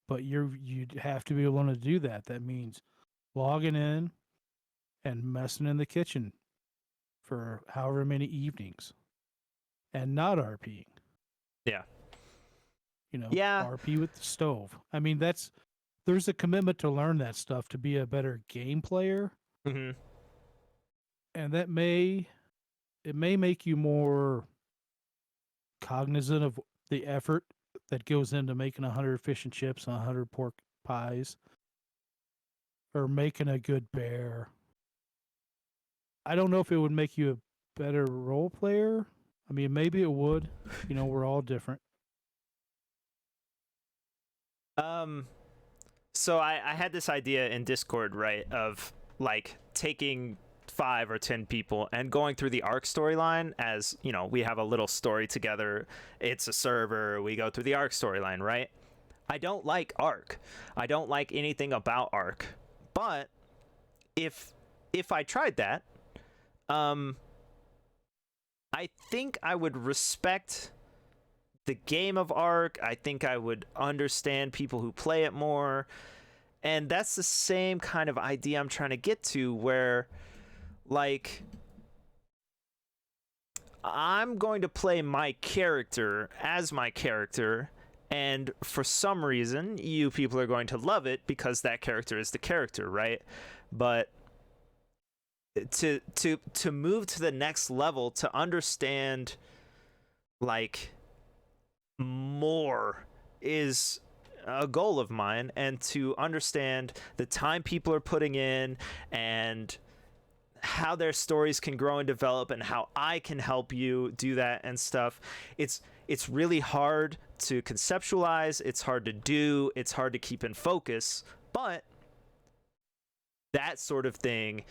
but you'd have to be willing to do that. That means logging in and messing in the kitchen for however many evenings and not RPing. Yeah. Yeah. RP with the stove. I mean, there's a commitment to learn that stuff to be a better game player. Mm-hmm. And it may make you more cognizant of the effort that goes into making 100 fish and chips and 100 pork pies or making a good bear. I don't know if it would make you a better role player. I mean, maybe it would. We're all different. So I had this idea in Discord, right, of like taking 5 or 10 people and going through the ARC storyline. As we have a little story together. It's a server, we go through the ARC storyline, right? I don't like ARC. I don't like anything about ARC. But if I tried that, I think I would respect the game of ARC. I think I would understand people who play it more. And that's the same kind of idea I'm trying to get to, where like, I'm going to play my character as my character, and for some reason you people are going to love it because that character is the character, right? But to move to the next level, to understand like more, is a goal of mine, and to understand the time people are putting in and how their stories can grow and develop and how I can help you do that and stuff. It's really hard to conceptualize, it's hard to do, it's hard to keep in focus, but that sort of thing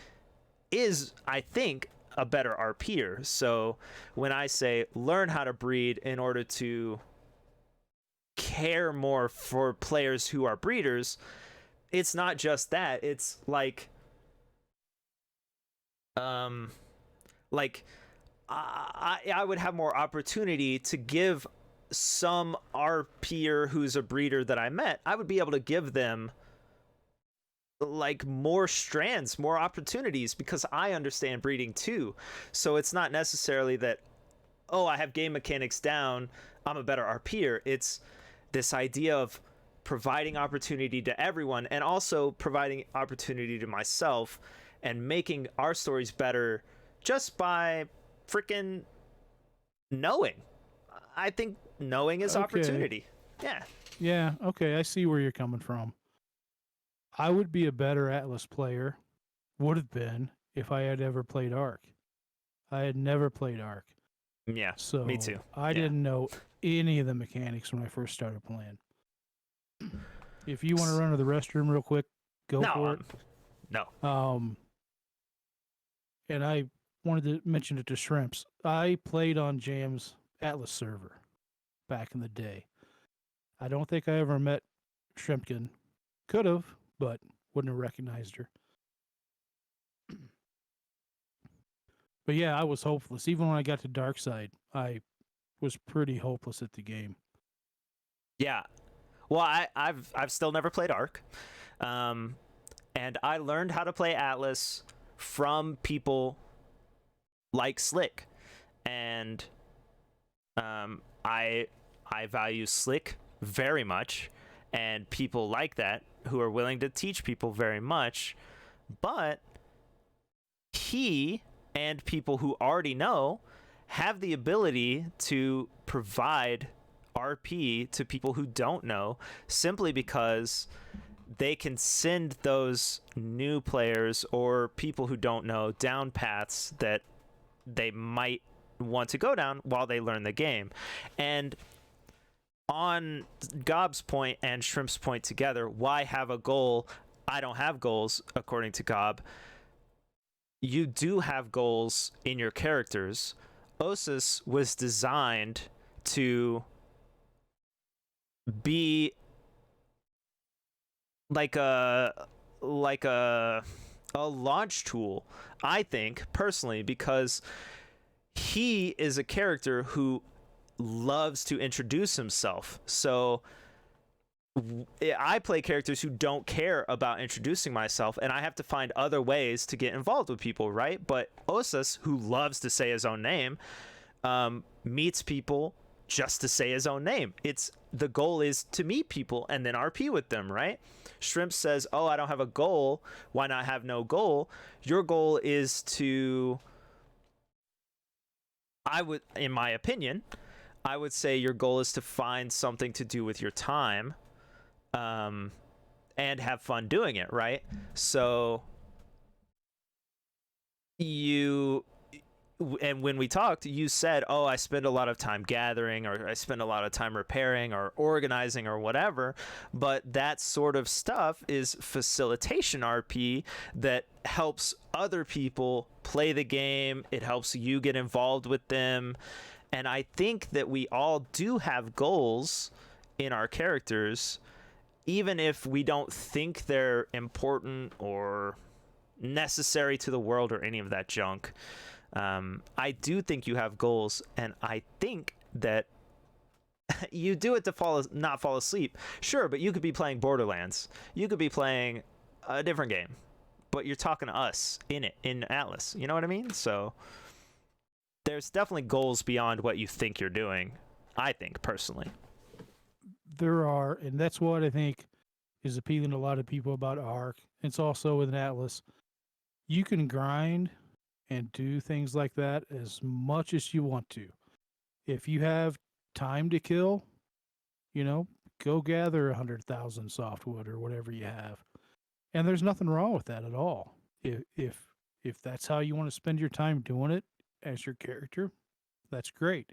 is, I think, a better RPer. So when I say learn how to breed in order to care more for players who are breeders, it's not just that. It's like I would have more opportunity to give some RPer who's a breeder that I met. I would be able to give them like more strands, more opportunities, because I understand breeding too. So it's not necessarily that, oh, I have game mechanics down, I'm a better RPer. It's this idea of providing opportunity to everyone, and also providing opportunity to myself, and making our stories better just by freaking knowing. I think knowing is opportunity. Yeah. Yeah, okay, I see where you're coming from. I would be a better Atlas player, would have been, if I had ever played ARC. I had never played ARC. Yeah, so me too. I didn't know any of the mechanics when I first started playing. If you want to run to the restroom real quick, go for it. No. And I wanted to mention it to Shrimps. I played on Jam's Atlas server back in the day. I don't think I ever met Shrimpkin. Could have, but wouldn't have recognized her. But yeah, I was hopeless. Even when I got to Dark Side, I was pretty hopeless at the game. Yeah. Well, I've still never played Ark. And I learned how to play Atlas from people like Slick. And I value Slick very much, and people like that who are willing to teach people very much. But he and people who already know have the ability to provide RP to people who don't know, simply because they can send those new players or people who don't know down paths that they might want to go down while they learn the game. And on Gob's point and Shrimp's point together, why have a goal? I don't have goals, according to Gob. You do have goals in your characters. Osus was designed to be like a launch tool, I think, personally, because he is a character who loves to introduce himself. So I play characters who don't care about introducing myself, and I have to find other ways to get involved with people, right? But Osus, who loves to say his own name, meets people just to say his own name. The goal is to meet people and then RP with them, right? Shrimp says, oh, I don't have a goal. Why not have no goal? Your goal is to, in my opinion, I would say your goal is to find something to do with your time, and have fun doing it, right? So when we talked, you said, oh, I spend a lot of time gathering, or I spend a lot of time repairing or organizing or whatever. But that sort of stuff is facilitation RP that helps other people play the game. It helps you get involved with them. And I think that we all do have goals in our characters, even if we don't think they're important or necessary to the world or any of that junk. I do think you have goals, and I think that you do it to not fall asleep. Sure, but you could be playing Borderlands. You could be playing a different game, but you're talking to us in Atlas. You know what I mean? So there's definitely goals beyond what you think you're doing, I think, personally. There are, and that's what I think is appealing to a lot of people about Ark. It's also with an Atlas. You can grind and do things like that as much as you want to. If you have time to kill, go gather 100,000 softwood or whatever you have. And there's nothing wrong with that at all. If that's how you want to spend your time doing it as your character, that's great.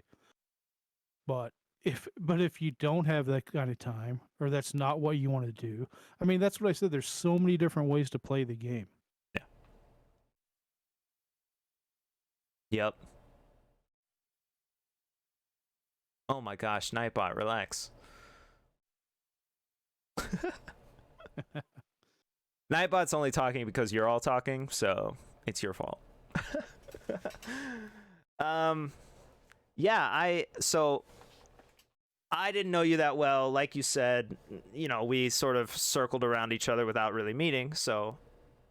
But if you don't have that kind of time, or that's not what you want to do, I mean, that's what I said. There's so many different ways to play the game. Yeah. Yep. Oh my gosh, Nightbot, relax. Nightbot's only talking because you're all talking, so it's your fault. Yeah, I didn't know you that well. Like you said, we sort of circled around each other without really meeting. So,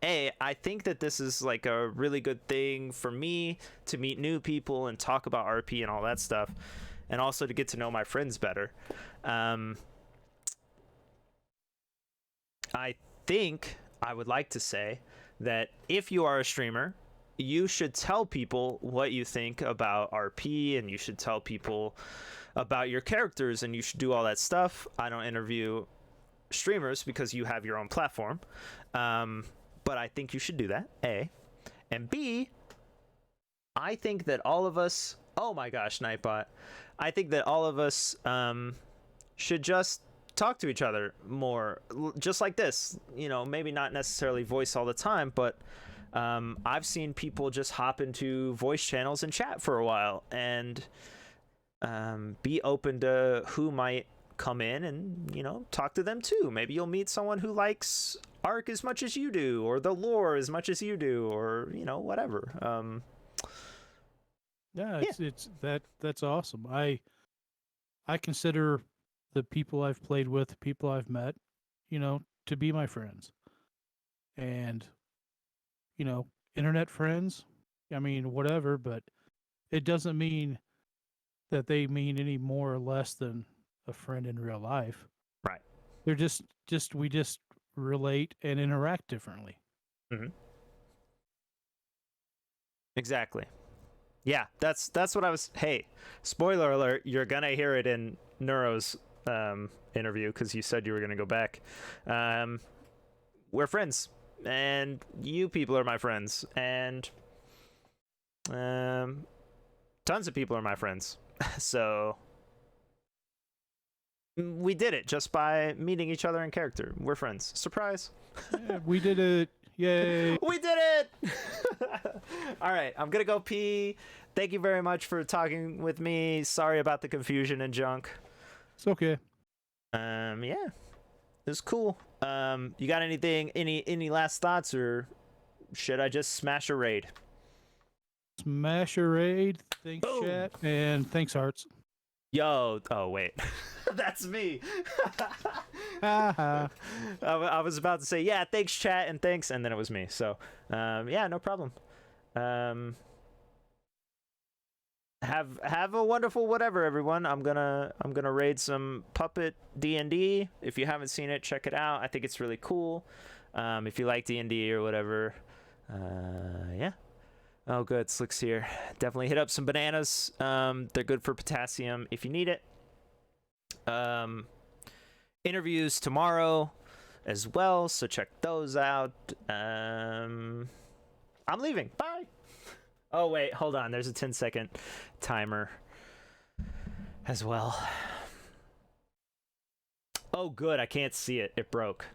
I think that this is like a really good thing for me to meet new people and talk about RP and all that stuff, and also to get to know my friends better. I think I would like to say that if you are a streamer, you should tell people what you think about RP, and you should tell people about your characters, and you should do all that stuff. I don't interview streamers because you have your own platform, but I think you should do that, A. And B, I think that all of us, oh my gosh, Nightbot, I think that all of us should just talk to each other more, just like this, maybe not necessarily voice all the time, but I've seen people just hop into voice channels and chat for a while, and be open to who might come in and, you know, talk to them too. Maybe you'll meet someone who likes Ark as much as you do, or the lore as much as you do, or, you know, whatever. Yeah, it's that's awesome. I consider the people I've played with, the people I've met, you know, to be my friends. And, you know, internet friends, I mean, whatever, but it doesn't mean that they mean any more or less than a friend in real life. Right. They're just we just relate and interact differently. Mm-hmm. Exactly. Yeah, that's what I was. Hey, spoiler alert! You're gonna hear it in Neuro's interview because you said you were gonna go back. We're friends, and you people are my friends, and tons of people are my friends. So we did it just by meeting each other in character. We're friends. Surprise! Yeah, we did it. Yay! We did it! All right, I'm gonna go pee. Thank you very much for talking with me. Sorry about the confusion and junk. It's okay. Yeah, it was cool. You got anything? Any last thoughts, or should I just smash a raid? Smash a raid. Thanks, Boom. chat, and thanks, Hearts. Yo, oh wait, that's me. I was about to say, yeah, thanks chat and thanks, and then it was me. So, yeah, no problem. Have a wonderful whatever, everyone. I'm gonna raid some Puppet D&D. If you haven't seen it, check it out. I think it's really cool. If you like D&D or whatever, yeah. Oh, good. Slick's here. Definitely hit up some bananas. They're good for potassium if you need it. Interviews tomorrow as well, so check those out. I'm leaving. Bye. Oh, wait. Hold on. There's a 10-second timer as well. Oh, good. I can't see it. It broke.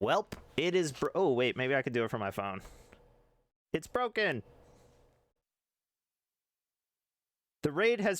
Welp, it is oh, wait, maybe I could do it from my phone. It's broken. The raid has been